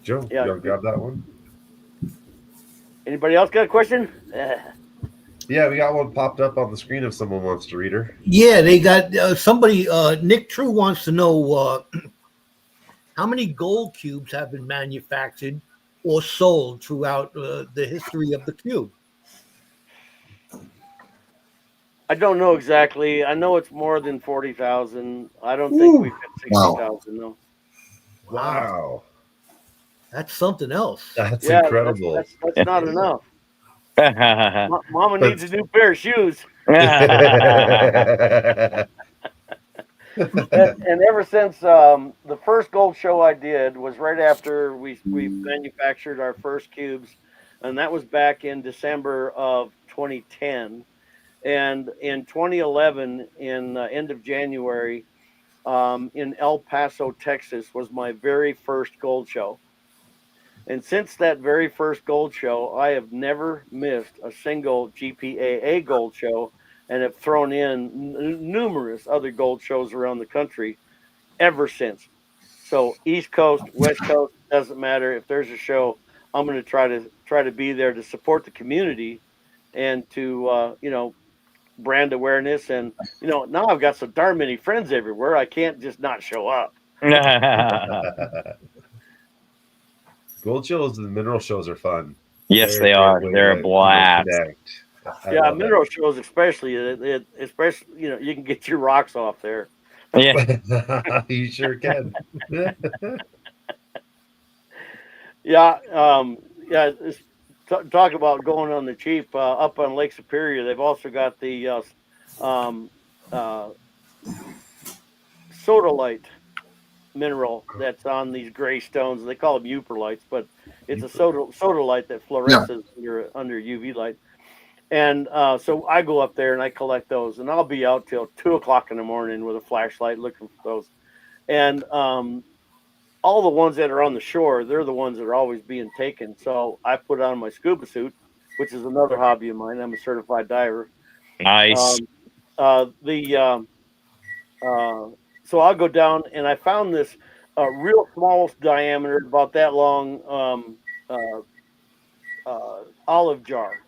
Joe, Yeah. you want to grab that one? Anybody else got a question? Yeah, we got one popped up on the screen if someone wants to read her. Yeah, they got somebody. Nick True wants to know how many gold cubes have been manufactured or sold throughout the history of the cube. I don't know exactly. I know it's more than 40,000. I don't think we've hit Wow. 60,000 though. Wow, That's something else. that's Yeah, incredible. that's not enough. Mama needs a new pair of shoes. And ever since the first gold show I did was right after we manufactured our first cubes, and that was back in December of 2010. And in 2011, in end of January, in El Paso, Texas, was my very first gold show. And since that very first gold show, I have never missed a single GPAA gold show and have thrown in numerous other gold shows around the country ever since. So East Coast, West Coast, doesn't matter. If there's a show, I'm going to try to be there to support the community and to brand awareness. And now I've got so darn many friends everywhere, I can't just not show up. Gold shows and mineral shows are fun. Yes, They're they a are. great way They're a to blast. connect. I Yeah, love mineral shows especially. Especially you can get your rocks off there. Yeah. that. You sure can. Yeah, yeah. Talk about going on the cheap up on Lake Superior. They've also got the um, uh, sodalite mineral that's on these gray stones. They call them euperlites, but it's a sodalite that Yeah. fluoresces under UV light. And so I go up there and I collect those, and I'll be out till 2 o'clock in the morning with a flashlight looking for those. And all the ones that are on the shore, they're the ones that are always being taken. So I put on my scuba suit, which is another hobby of mine. I'm a certified diver. Nice. Um, the uh, so I'll go down and I found this real small diameter, about that long, olive jar,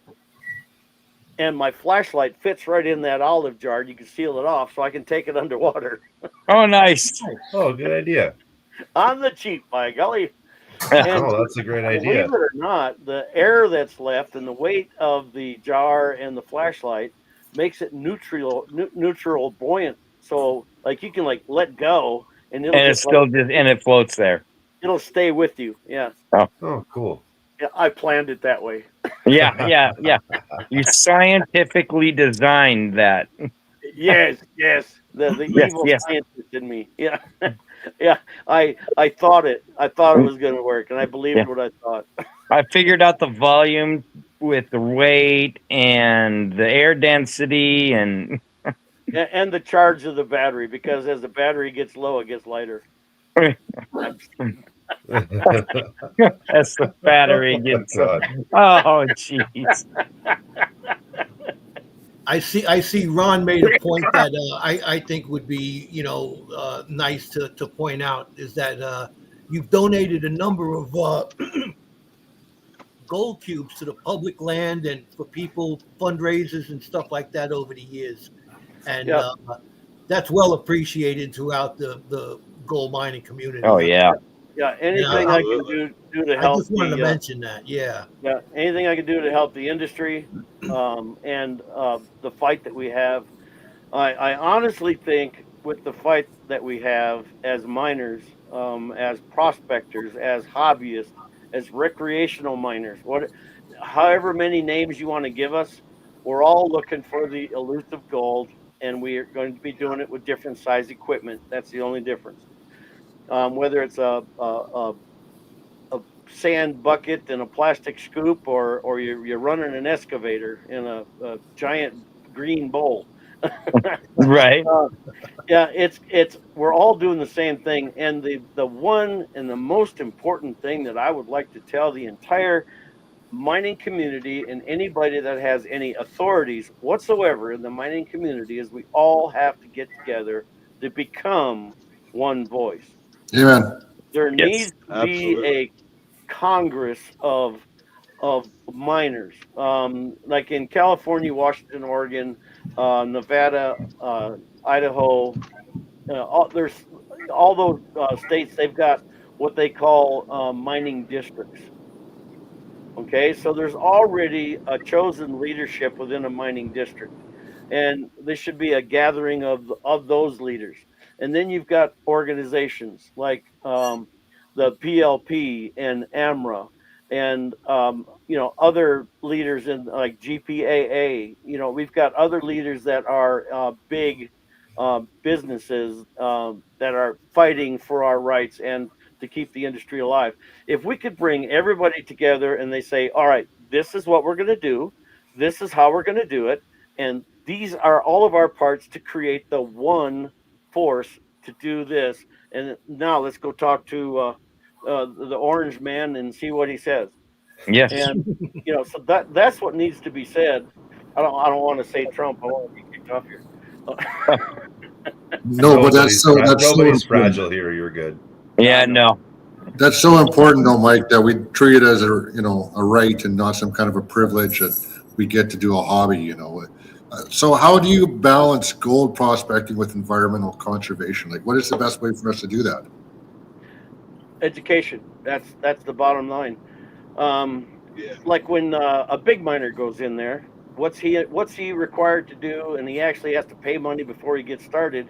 and my flashlight fits right in that olive jar. You can seal it off, so I can take it underwater Oh, nice. Oh, good idea. on the cheap, by golly. And Oh, that's a great believe idea. it or not, the air that's left and the weight of the jar and the flashlight makes it neutral buoyant. So like you can like let go and it'll And it's just like still just and it floats there. it'll stay with you. Yeah. Oh, cool. Yeah, I planned it that way. Yeah. You scientifically designed that. Yes, yes. The Yes, evil yes. scientist in me. Yeah. Yeah. I thought it. I thought it was gonna work and I believed Yeah. what I thought. I figured out the volume with the weight and the air density and And the charge of the battery, because as the battery gets low, it gets lighter. I'm just kidding. as the battery gets. God. Oh, jeez. I see Ron made a point that I think would be nice to point out is that you've donated a number of gold cubes to the public land and for people fundraisers and stuff like that over the years, and Yeah. that's well appreciated throughout the gold mining community. Oh, yeah. Yeah, anything I can do to I help just wanted to mention that. Yeah. yeah, anything I can do to help the industry, and the fight that we have. I honestly think with the fight that we have as miners, as prospectors, as hobbyists, as recreational miners, however many names you want to give us, we're all looking for the elusive gold, and we are going to be doing it with different size equipment. That's the only difference. Whether it's a sand bucket and a plastic scoop, or you're running an excavator in a giant green bowl. Right. Yeah, it's we're all doing the same thing, and the one and the most important thing that I would like to tell the entire mining community and anybody that has any authorities whatsoever in the mining community is we all have to get together to become one voice. Amen. There Yes. needs to be a Congress of miners, like in California, Washington, Oregon, Nevada, Idaho. There's all those states. They've got what they call mining districts. Okay, so there's already a chosen leadership within a mining district, and this should be a gathering of those leaders. And then you've got organizations like the PLP and AMRA, and other leaders in like GPAA. We've got other leaders that are big businesses that are fighting for our rights and to keep the industry alive. If we could bring everybody together and they say, all right, this is what we're going to do, this is how we're going to do it, and these are all of our parts to create the one force to do this. And now let's go talk to the orange man and see what he says. Yes. And so that's what needs to be said. I don't want to say Trump. I want to be kicked off here. No, but that's so nobody's important. fragile here. You're good. Yeah, no. That's so important, though, Mike, that we treat it as a right and not some kind of a privilege that we get to do a hobby. So how do you balance gold prospecting with environmental conservation? Like, what is the best way for us to do that? Education. That's the bottom line. Like when a big miner goes in there, what's he required to do, and he actually has to pay money before he gets started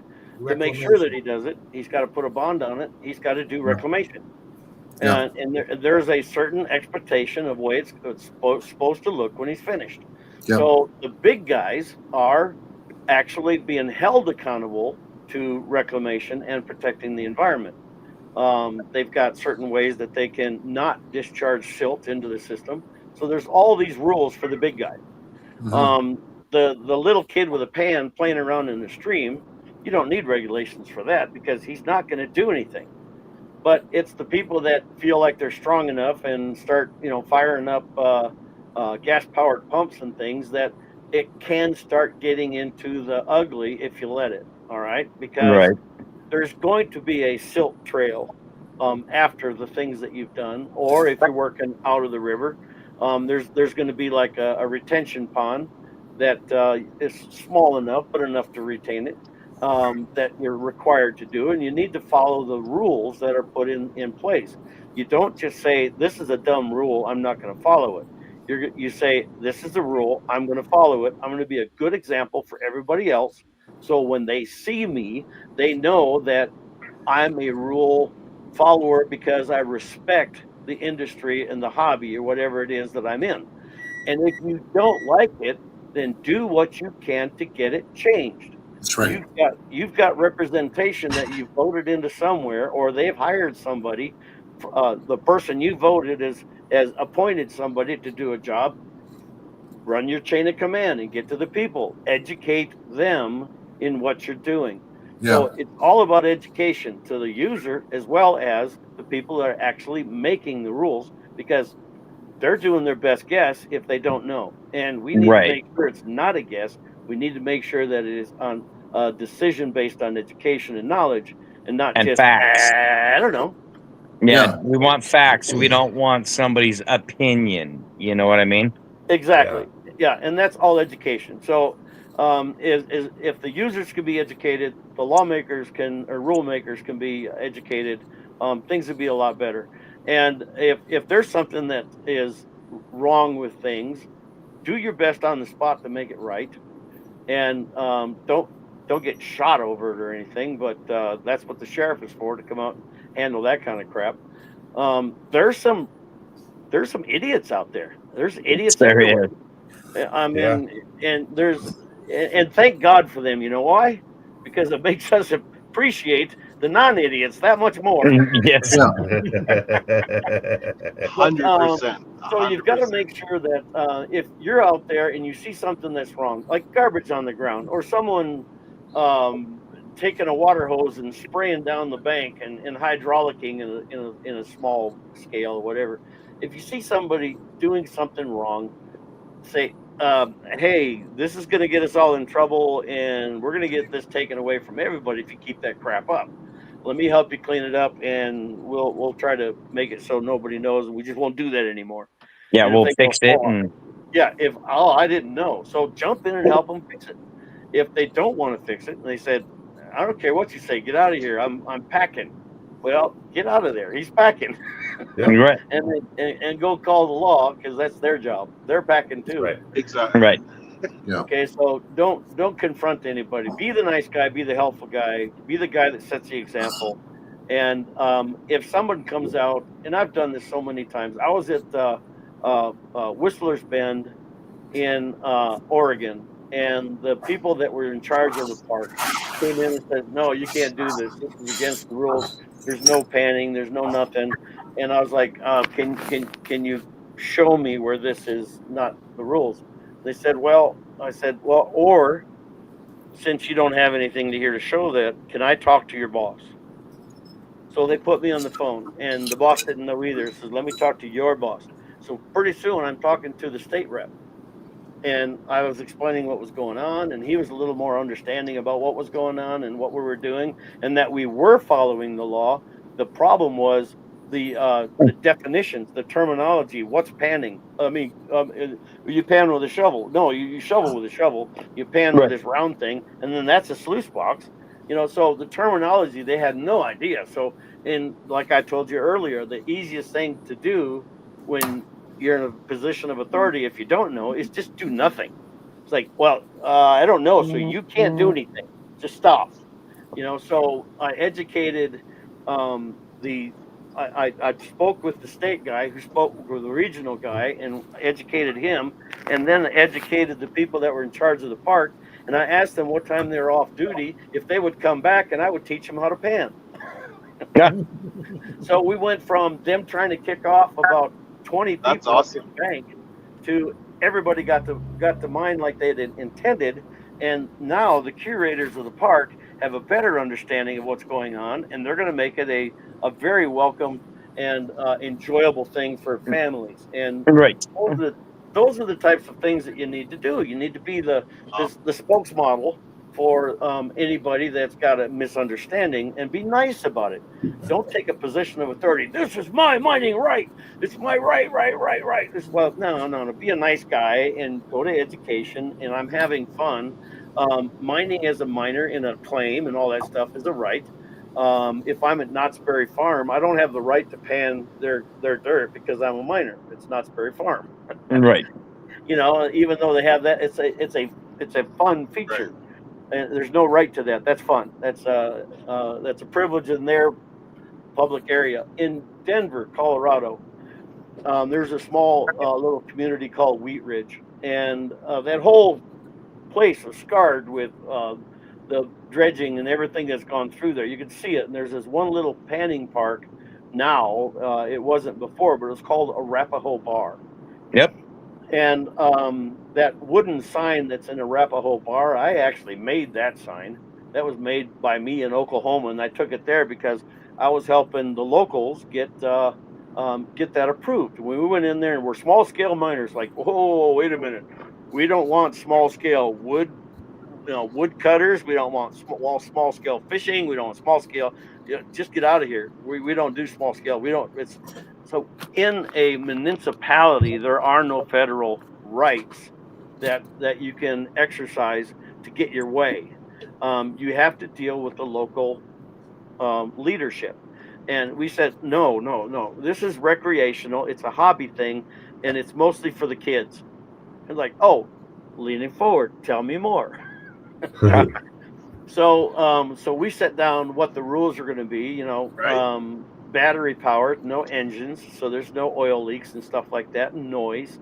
to make sure that Reclamation. he does it. He's got to put a bond on it. He's got to do Yeah. reclamation. Yeah. And there's a certain expectation of way it's supposed to look when he's finished. Yeah. So the big guys are actually being held accountable to reclamation and protecting the environment. They've got certain ways that they can not discharge silt into the system. So there's all these rules for the big guys. Um, the little kid with a pan playing around in the stream, you don't need regulations for that because he's not going to do anything. But it's the people that feel like they're strong enough and start, firing up gas powered pumps and things that it can start getting into the ugly if you let it. All right, because Right. there's going to be a silt trail after the things that you've done, or if you're working out of the river, there's going to be like a retention pond that is small enough but enough to retain it, that you're required to do, and you need to follow the rules that are put in place. You don't just say this is a dumb rule, I'm not going to follow it. You say this is the rule, I'm going to follow it, I'm going to be a good example for everybody else, so when they see me, they know that I'm a rule follower because I respect the industry and the hobby or whatever it is that I'm in. And if you don't like it, then do what you can to get it changed. That's right. You've got representation that you voted into somewhere, or they've hired somebody. The person you voted has appointed somebody to do a job. Run your chain of command and get to the people. Educate them in what you're doing. Yeah. So it's all about education to the user as well as the people that are actually making the rules, because they're doing their best guess if they don't know. And we need to Right. make sure it's not a guess. We need to make sure that it is on a decision based on education and knowledge, and not And just facts. I don't know. Yeah, Yeah. we want facts. We don't want somebody's opinion. You know what I mean? Exactly. Yeah, and that's all education. So, is if the users can be educated, the lawmakers can or rule makers can be educated. Things would be a lot better. And if there's something that is wrong with things, do your best on the spot to make it right. And don't get shot over it or anything. But that's what the sheriff is for, to come out and handle that kind of crap. There's some idiots out there. There's idiots There everywhere. is. I mean, and thank God for them. You know why? Because it makes us appreciate the non-idiots that much more. Yes. Yeah. But, 100%. so you've got to make sure that if you're out there and you see something that's wrong, like garbage on the ground, or someone taking a water hose and spraying down the bank and hydraulicking in a small scale or whatever, if you see somebody doing something wrong, say, hey, this is going to get us all in trouble, and we're going to get this taken away from everybody if you keep that crap up. Let me help you clean it up, and we'll try to make it so nobody knows, and we just won't do that anymore. Yeah, And if we'll they fix go, it. "Oh, And yeah, I didn't know," so jump in and help them fix it. If they don't want to fix it, and they said, "I don't care what you say, get out of here. I'm packing." Well, get out of there. He's packing. right, and go call the law, because that's their job. They're packing too. Right. Exactly. right. Yeah. Okay, so don't confront anybody. Be the nice guy. Be the helpful guy. Be the guy that sets the example. And if someone comes out, and I've done this so many times. I was at Whistler's Bend in Oregon, and the people that were in charge of the park came in and said, "No, you can't do this. This is against the rules. There's no panning. There's no nothing." And I was like, "Can you show me where this is not the rules?" They said, "Well," I said, "Well, or since you don't have anything to here to show that, can I talk to your boss?" So they put me on the phone, and the boss didn't know either. Says, "Let me talk to your boss." So pretty soon, I'm talking to the state rep, and I was explaining what was going on, and he was a little more understanding about what was going on and what we were doing, and that we were following the law. The problem was the definitions, the terminology. What's panning? I mean, you pan with a shovel. No, you shovel with a shovel. You pan with Right. this round thing, and then that's a sluice box. So the terminology, they had no idea. So, like I told you earlier, the easiest thing to do when you're in a position of authority, if you don't know, is just do nothing. It's like, well, I don't know. So you can't do anything. Just stop. So I educated the I spoke with the state guy who spoke with the regional guy and educated him, and then educated the people that were in charge of the park. And I asked them what time they were off duty, if they would come back, and I would teach them how to pan. Yeah. So we went from them trying to kick off about 20 That's people up awesome. the bank to everybody got to mine like they had intended. And now the curators of the park have a better understanding of what's going on, and they're going to make it a very welcome and enjoyable thing for families. And Right. those are the types of things that you need to do. You need to be the spokesmodel for anybody that's got a misunderstanding, and be nice about it. Don't take a position of authority. This is my mining right. It's my right. Well, no. Be a nice guy and go to education. And I'm having fun. Mining as a miner in a claim and all that stuff is a right. If I'm at Knott's Berry Farm, I don't have the right to pan their dirt because I'm a miner. It's Knott's Berry Farm. Right. Even though they have that, it's a fun feature. And there's no right to that. That's fun. That's a privilege in their public area. In Denver, Colorado, there's a small little community called Wheat Ridge, and that whole place was scarred with the dredging and everything that's gone through there. You can see it, and there's this one little panning park now. It wasn't before, but it was called Arapahoe Bar. Yep. And that wooden sign that's in Arapahoe Bar, I actually made that sign. That was made by me in Oklahoma, and I took it there because I was helping the locals get that approved. When we went in there, and we're small scale miners, like, whoa, wait a minute, we don't want small scale wood cutters. We don't want small scale fishing. We don't want small scale. Just get out of here. We don't do small scale. We don't. It's so in a municipality, there are no federal rights that you can exercise to get your way. You have to deal with the local leadership. And we said, no. This is recreational. It's a hobby thing, and it's mostly for the kids. And like, oh, leaning forward, tell me more. So we set down what the rules are going to be. Battery powered, no engines, so there's no oil leaks and stuff like that, and noise.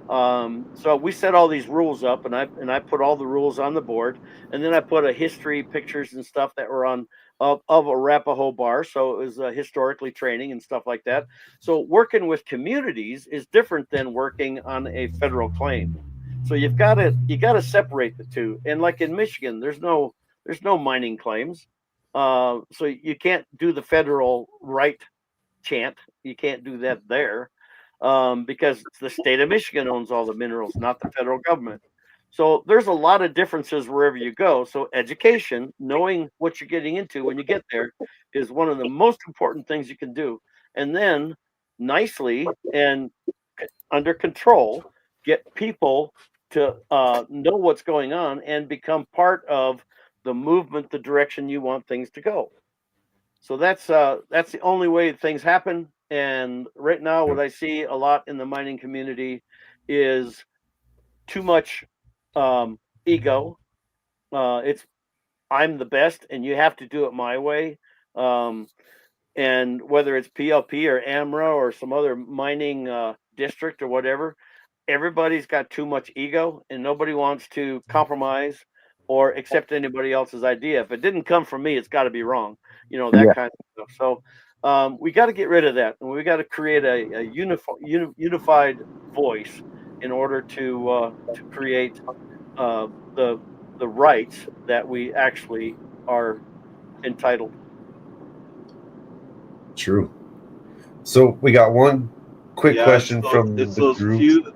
So we set all these rules up, and I put all the rules on the board, and then I put a history, pictures, and stuff that were on of Arapahoe Bar, so it was historically training and stuff like that. So working with communities is different than working on a federal claim. So you got to separate the two. And like in Michigan, there's no mining claims, so you can't do the federal right chant. You can't do that there because the state of Michigan owns all the minerals, not the federal government. So there's a lot of differences wherever you go. So education, knowing what you're getting into when you get there, is one of the most important things you can do. And then nicely and under control, get people to know what's going on and become part of the movement, the direction you want things to go. So that's the only way things happen. And right now, what I see a lot in the mining community is too much ego. It's I'm the best, and you have to do it my way. And whether it's PLP or AMRA or some other mining district or whatever, everybody's got too much ego, and nobody wants to compromise or accept anybody else's idea. If it didn't come from me, it's got to be wrong. That Yeah. kind of stuff. So we got to get rid of that, and we got to create a unified voice in order to create the rights that we actually are entitled. True. So we got one quick question from it's the those group. few.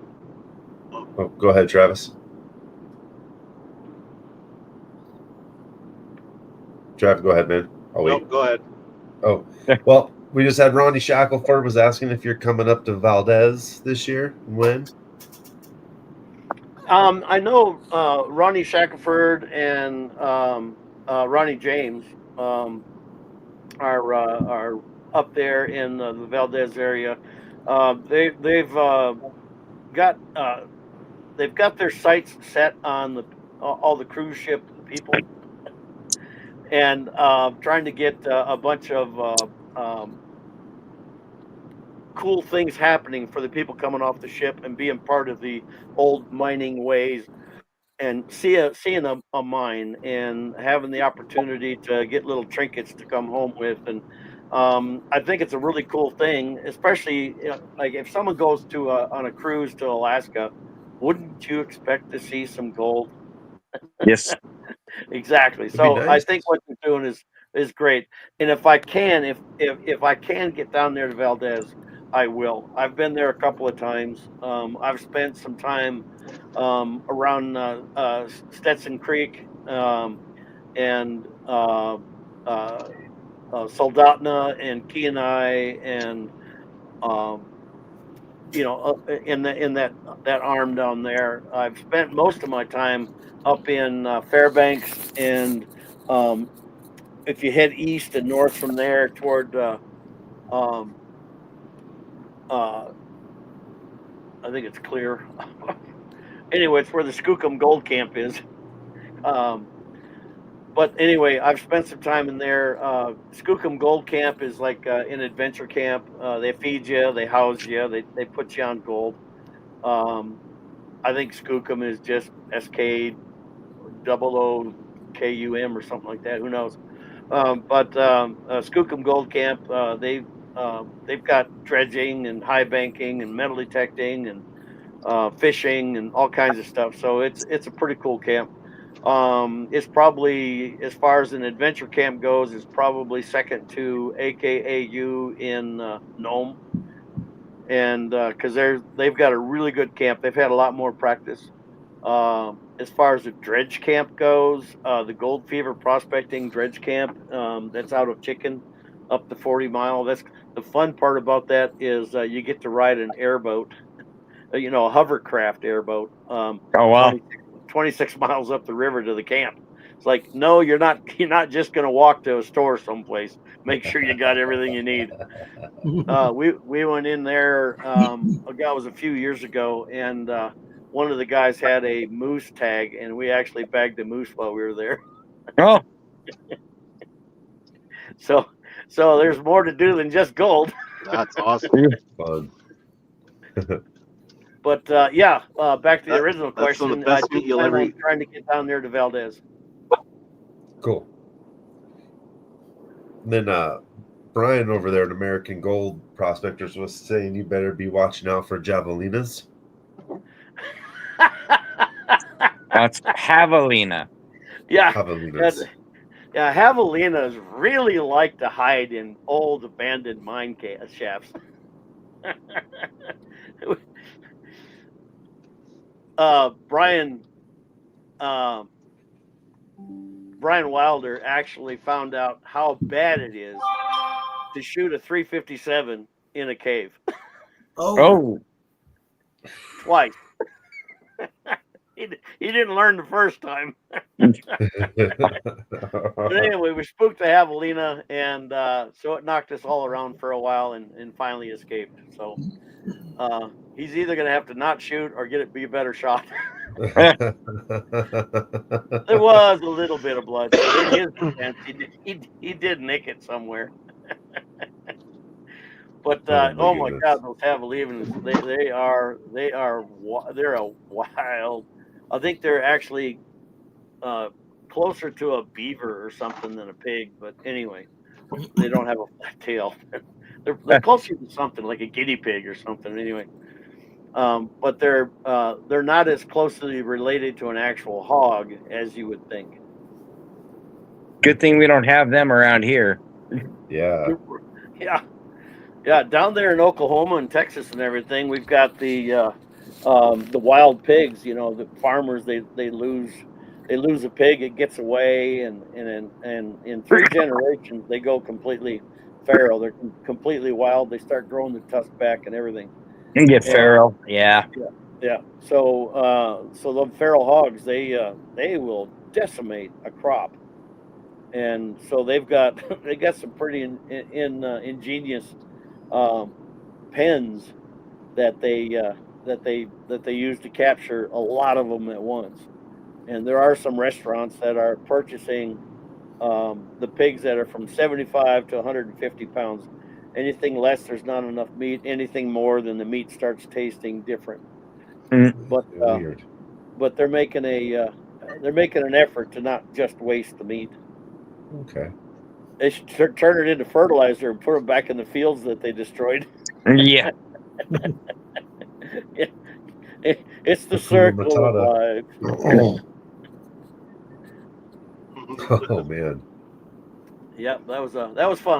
Oh, go ahead, Travis. Travis, go ahead, man. I'll wait. No, go ahead. Oh, well, we just had Ronnie Shackelford was asking if you're coming up to Valdez this year. When? I know Ronnie Shackelford and Ronnie James are up there in the Valdez area. They've got they've got their sights set on all the cruise ship people, and trying to get a bunch of cool things happening for the people coming off the ship and being part of the old mining ways, and seeing a mine and having the opportunity to get little trinkets to come home with. And I think it's a really cool thing, especially like if someone goes to on a cruise to Alaska, wouldn't you expect to see some gold? Yes. Exactly. It'd be So I nice. think what you're doing is great. And if I can, if I can get down there to Valdez, I will. I've been there a couple of times. I've spent some time around Stetson Creek, and Soldotna and Kenai, and um, in that arm down there. I've spent most of my time up in Fairbanks, and um, if you head east and north from there toward um, uh, I think it's Clear. Anyway, it's where the Skookum Gold Camp is. Um, but anyway, I've spent some time in there. Skookum Gold Camp is like an adventure camp. They feed you, they house you, they put you on gold. Um, I think Skookum is just SK00KUM or something like that. Who knows? But Skookum Gold Camp, they've got dredging and high banking and metal detecting and fishing and all kinds of stuff. So it's a pretty cool camp. It's probably, as far as an adventure camp goes, it's probably second to AKAU in Nome, and because they've got a really good camp. They've had a lot more practice. As far as the dredge camp goes, the Gold Fever Prospecting Dredge Camp, that's out of Chicken, up to 40 Mile. That's the fun part about that is you get to ride an airboat, a hovercraft airboat, Oh wow. 26 miles up the river to the camp. It's like, no, you're not. You're not just going to walk to a store someplace. Make sure you got everything you need. We went in there. That was a few years ago, and one of the guys had a moose tag, and we actually bagged a moose while we were there. Oh, So there's more to do than just gold. That's awesome. Fun. But back to the original That's some of question. the best I do meat you'll plan ever on eat. trying to get down there to Valdez. Cool. And then Brian over there at American Gold Prospectors was saying you better be watching out for javelinas. that's javelina. Yeah, Javelinas. yeah. Javelinas really like to hide in old abandoned mine shafts. Brian Wilder actually found out how bad it is to shoot a 357 in a cave Oh, twice. He didn't learn the first time. But anyway, we spooked the javelina, and so it knocked us all around for a while, and finally escaped. So he's either going to have to not shoot or get it be a better shot. There was a little bit of blood. So in his defense, he did nick it somewhere. But oh my goodness. God, those javelinas, they're a wild. I think they're actually closer to a beaver or something than a pig. But anyway, they don't have a flat tail. They're closer to something like a guinea pig or something. Anyway, but they're not as closely related to an actual hog as you would think. good thing we don't have them around here. Yeah. Yeah. Down there in Oklahoma and Texas and everything, we've got the wild pigs. The farmers they lose a pig, it gets away, and in 3 generations they go completely feral. They're completely wild. They start growing their tusk back and everything. You can get feral. Yeah. Yeah. So the feral hogs, they will decimate a crop, and so they got some pretty ingenious pens that they that they use to capture a lot of them at once. And there are some restaurants that are purchasing the pigs that are from 75 to 150 pounds. Anything less, there's not enough meat. Anything more, then the meat starts tasting different. But Weird. but they're making an effort to not just waste the meat. Okay. They should turn it into fertilizer and put it back in the fields that they destroyed. Yeah. It's the Hakuna circle of Matata. life. Oh man. Yep, that was fun.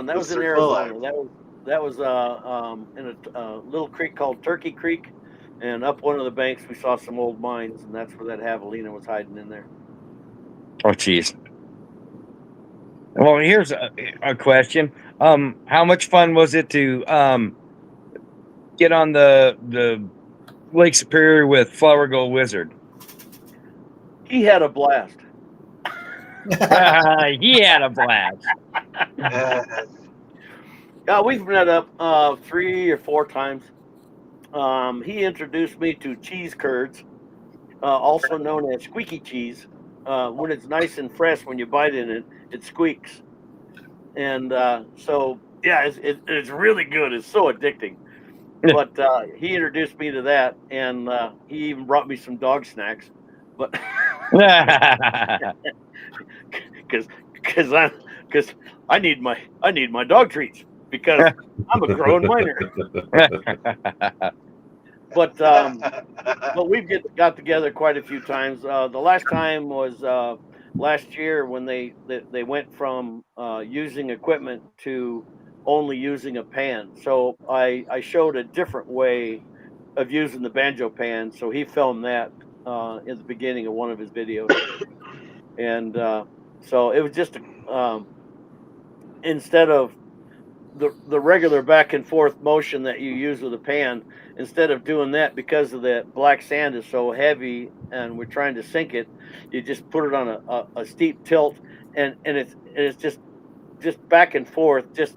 That The was in circle of Arizona. That was in a little creek called Turkey Creek, and up one of the banks we saw some old mines, and that's where that javelina was hiding in there. Oh, jeez. Well, here's a question. How much fun was it to get on the Lake Superior with Flower Gold Wizard? He had a blast. He had a blast. Yeah, we've met up 3 or 4 times. He introduced me to cheese curds, also known as squeaky cheese. When it's nice and fresh, when you bite in it, it squeaks. And so, yeah, it's really good. It's so addicting. But he introduced me to that, and he even brought me some dog snacks. But because I need my dog treats because I'm a growing miner. But we've got together quite a few times. The last time was last year when they went from using equipment to only using a pan. So I showed a different way of using the banjo pan. So he filmed that in the beginning of one of his videos, and so it was just instead of the regular back and forth motion that you use with a pan, instead of doing that, because of the black sand is so heavy and we're trying to sink it, you just put it on a steep tilt, and it's just back and forth, just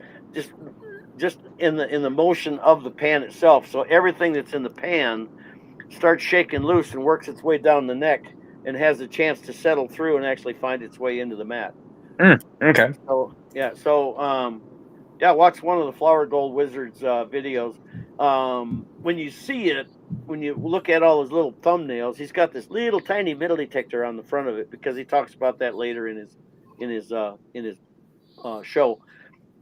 in the motion of the pan itself. So everything that's in the pan starts shaking loose and works its way down the neck and has a chance to settle through and actually find its way into the mat. Okay. So watch one of the Flower Gold Wizards videos. When you see it, when you look at all his little thumbnails, he's got this little tiny metal detector on the front of it because he talks about that later in his show.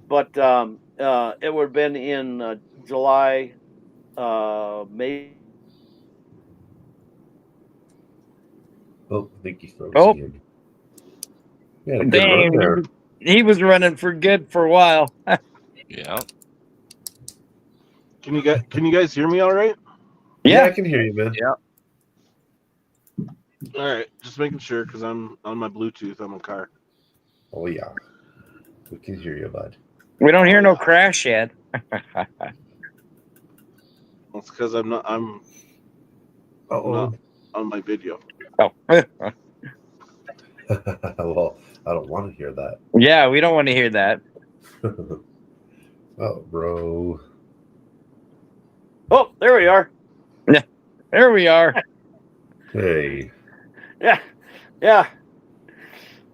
But it would have been in July, May. Oh, I think he froze Oh. again. He had a good run there. Dang, he was running for good for a while. Yeah. Can you guys hear me all right? Yeah, I Yeah. can hear you, man. Yeah. All right, just making sure because I'm on my Bluetooth. I'm in a car. Oh yeah. We can hear you, bud. We don't hear no crash yet. It's because I'm not Uh-oh. on my video. Oh. Well, I don't want to hear that. Yeah, we don't want to hear that. Oh, bro. Oh, there we are. There we are. Hey. Yeah.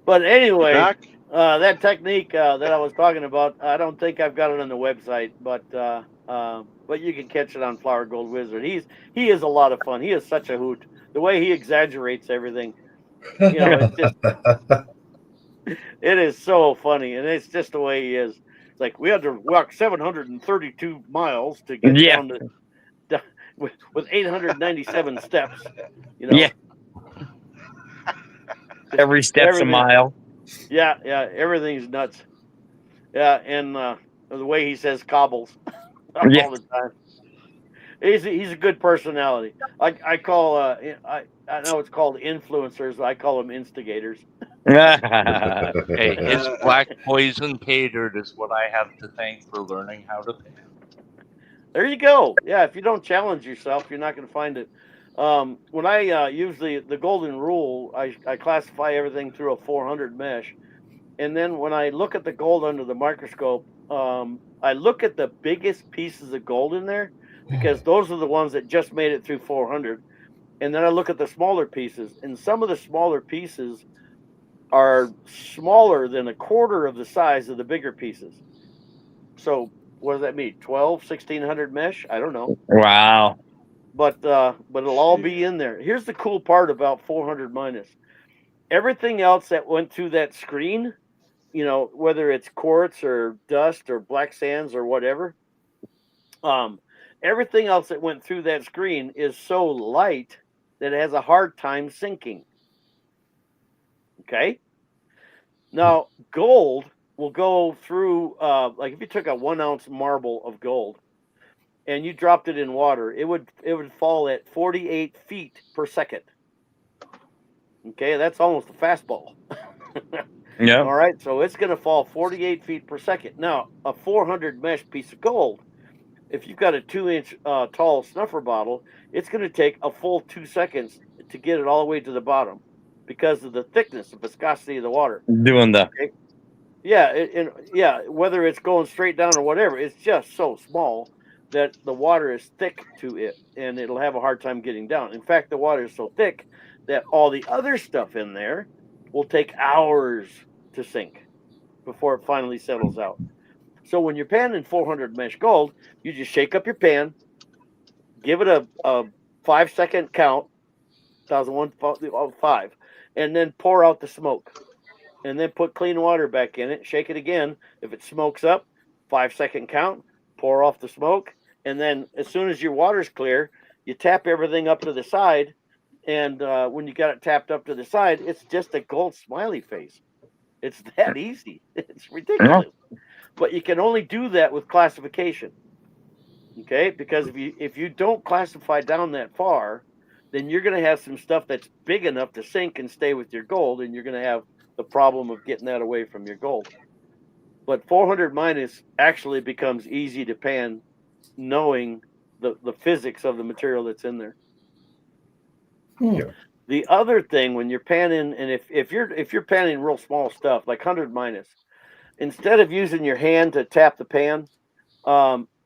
But anyway, Back? that technique that I was talking about, I don't think I've got it on the website, but you can catch it on Flower Gold Wizard. He is a lot of fun. He is such a hoot. The way he exaggerates everything, it is so funny, and it's just the way he is. It's like we had to walk 732 miles to get down to with 897 steps. Yeah. Every step's a mile. Yeah, everything's nuts. Yeah, and the way he says cobbles all the time. He's a good personality. I call I know it's called influencers. I call them instigators. Hey, his black poison catered is what I have to thank for learning how to pan. There you go. Yeah, if you don't challenge yourself, you're not going to find it. When I use the golden rule, I classify everything through a 400 mesh. And then when I look at the gold under the microscope, I look at the biggest pieces of gold in there. because those are the ones that just made it through 400. And then I look at the smaller pieces, and some of the smaller pieces are smaller than a quarter of the size of the bigger pieces. So what does that mean? 1,600 mesh? I don't know. Wow. But it'll all be in there. Here's the cool part about 400 minus. Everything else that went through that screen, whether it's quartz or dust or black sands or whatever, everything else that went through that screen is so light that it has a hard time sinking. Okay. Now, gold will go through, like if you took a 1 ounce marble of gold and you dropped it in water, it would fall at 48 feet per second. Okay, that's almost a fastball. Yeah. All right, so it's going to fall 48 feet per second. Now, a 400 mesh piece of gold, if you've got a 2-inch tall snuffer bottle, it's going to take a full 2 seconds to get it all the way to the bottom because of the thickness, the viscosity of the water. Doing the. Okay? Yeah, whether it's going straight down or whatever, it's just so small that the water is thick to it, and it'll have a hard time getting down. In fact, the water is so thick that all the other stuff in there will take hours to sink before it finally settles out. So when you're panning 400 mesh gold, you just shake up your pan, give it a 5-second count, 1,005, and then pour out the smoke. And then put clean water back in it, shake it again. If it smokes up, 5-second count, pour off the smoke. And then as soon as your water's clear, you tap everything up to the side. And when you got it tapped up to the side, it's just a gold smiley face. It's that easy. It's ridiculous. Yeah. But you can only do that with classification. Okay? Because if you don't classify down that far, then you're going to have some stuff that's big enough to sink and stay with your gold, and you're going to have the problem of getting that away from your gold. But 400 minus actually becomes easy to pan, knowing the physics of the material that's in there. Yeah. The other thing when you're panning, and if you're panning real small stuff like 100 minus, instead of using your hand to tap the pan,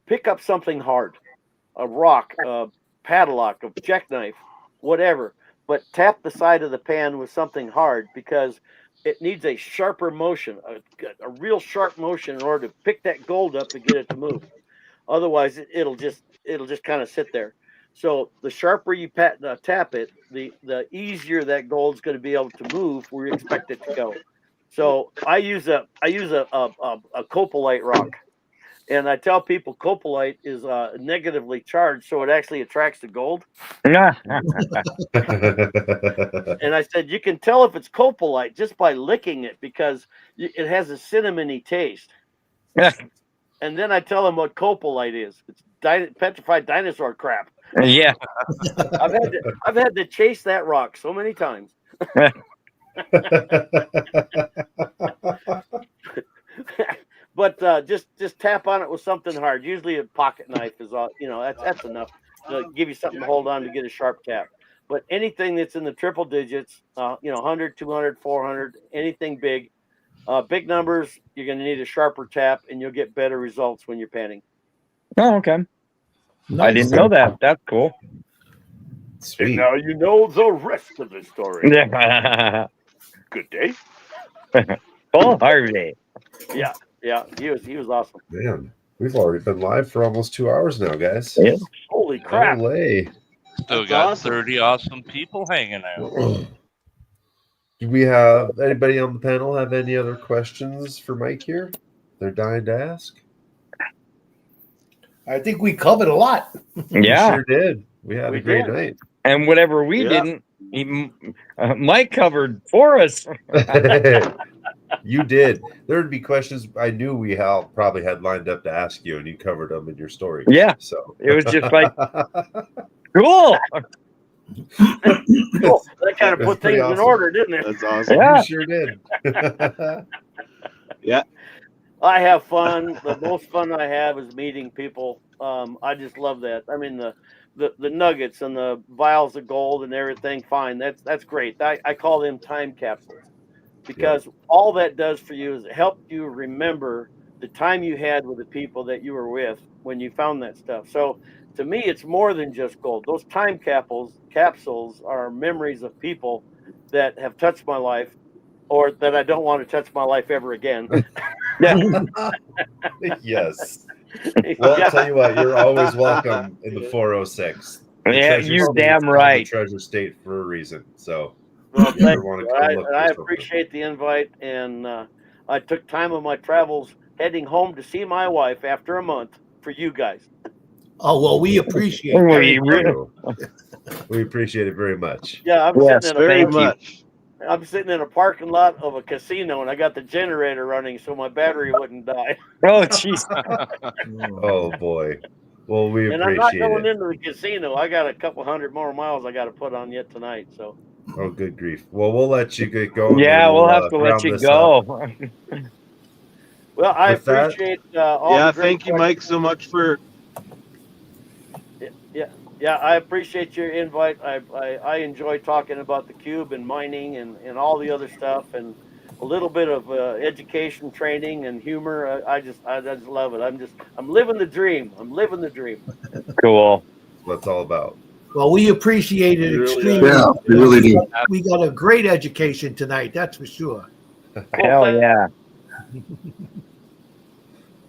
pick up something hard, a rock, a padlock, a jackknife, whatever. But tap the side of the pan with something hard because it needs a sharper motion, a real sharp motion in order to pick that gold up and get it to move. Otherwise, it'll just kind of sit there. So the sharper you tap it, the easier that gold's going to be able to move where you expect it to go. So I use a copalite rock, and I tell people copalite is negatively charged, so it actually attracts the gold. And I said, you can tell if it's copalite just by licking it because it has a cinnamony taste. And then I tell them what copalite is. It's petrified dinosaur crap. Yeah. I've had to chase that rock so many times. But just tap on it with something hard. Usually a pocket knife is all, that's enough to give you something to hold on to get a sharp tap. But anything that's in the triple digits, 100, 200, 400, anything big, big numbers, you're going to need a sharper tap, and you'll get better results when you're panning. Oh, okay. Nice. I didn't know that. That's cool. Sweet. And now you know the rest of the story. Yeah. Good day. Paul Harvey. Yeah, he was awesome. Man, we've already been live for almost 2 hours now, guys. Yeah. Holy crap. Still That's got awesome. 30 awesome people hanging out. Do we have anybody on the panel have any other questions for Mike here? They're dying to ask. I think we covered a lot. Yeah. We sure did. We had a great night. And whatever we didn't, Mike covered for us. You did. There would be questions I knew we probably had lined up to ask you, and you covered them in your story. Yeah. So it was just like, cool. Cool. That kind of put things in order, didn't it? That's awesome. Yeah. You sure did. Yeah. I have fun. The most fun I have is meeting people. I just love that. I mean, the nuggets and the vials of gold and everything, fine. That's great. I call them time capsules because all that does for you is it helps you remember the time you had with the people that you were with when you found that stuff. So to me, it's more than just gold. Those time capsules are memories of people that have touched my life, or that I don't want to touch my life ever again. Yes. Well, I'll tell you what, you're always welcome in the 406. The Yeah, treasure you're state's damn called right. The treasure state for a reason. So, Well, if you thank ever want to you. come look for I something. appreciate the invite, and I took time of my travels heading home to see my wife after a month for you guys. Oh well, we appreciate Well, that. you really- We appreciate it very much. Yeah, I'm Yes, sitting in a Very Thank you. much. I'm sitting in a parking lot of a casino, and I got the generator running so my battery wouldn't die. Oh, jeez. Oh boy. Well, we And I'm not appreciate going it. into the casino. I got a couple hundred more miles I got to put on yet tonight. So, Oh, good grief. Well, we'll let you get going. Yeah, then we'll have to let round you this up. go. well, I With that- appreciate all Yeah, the great thank you, Mike, questions. so much for. Yeah, I appreciate your invite. I enjoy talking about the cube and mining and all the other stuff, and a little bit of education, training, and humor. I just love it. I'm living the dream. I'm living the dream. Cool. That's what it's all about. Well, we appreciate it You really extremely. Yeah, we really do. We got a great education tonight, that's for sure. Hell yeah.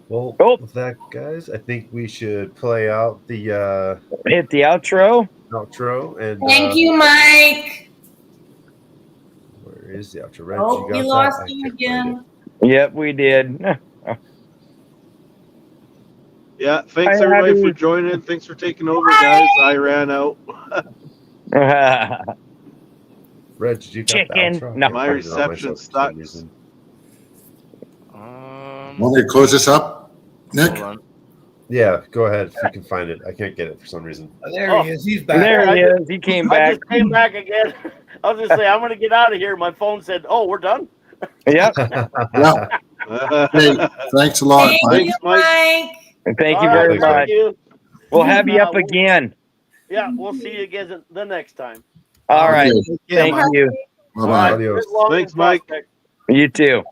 Well, Oh. with that, guys, I think we should play out the Hit the outro. outro. And Thank you, Mike. Where is the outro? Reg, Oh, you we got lost that? I him can't find again. Yep, we did. Yeah, thanks Hi, everybody Abby. for joining. Thanks for taking over, guys. I ran out. it. Reg, you got Chicken. the outro? I No. can't My find it on reception myself for some sucks. reason. Want me to close this up, Nick? Hold on. Yeah, go ahead if you can find it. I can't get it for some reason. There he is. He's back. There he is. He came I back. just came back again. I was just saying I'm going to get out of here. My phone said, "Oh, we're done." Yep. Yeah. Hey, thanks a lot, Thank Mike. you, Mike. Mike. Thank All you right, very Thanks, much. thank you. We'll have you up we'll- again. Yeah, we'll see you again the next time. All right. Okay. Yeah, Thank Mike. you. Bye All bye. right, Adios. live long and Thanks, Mike. prosper. You too.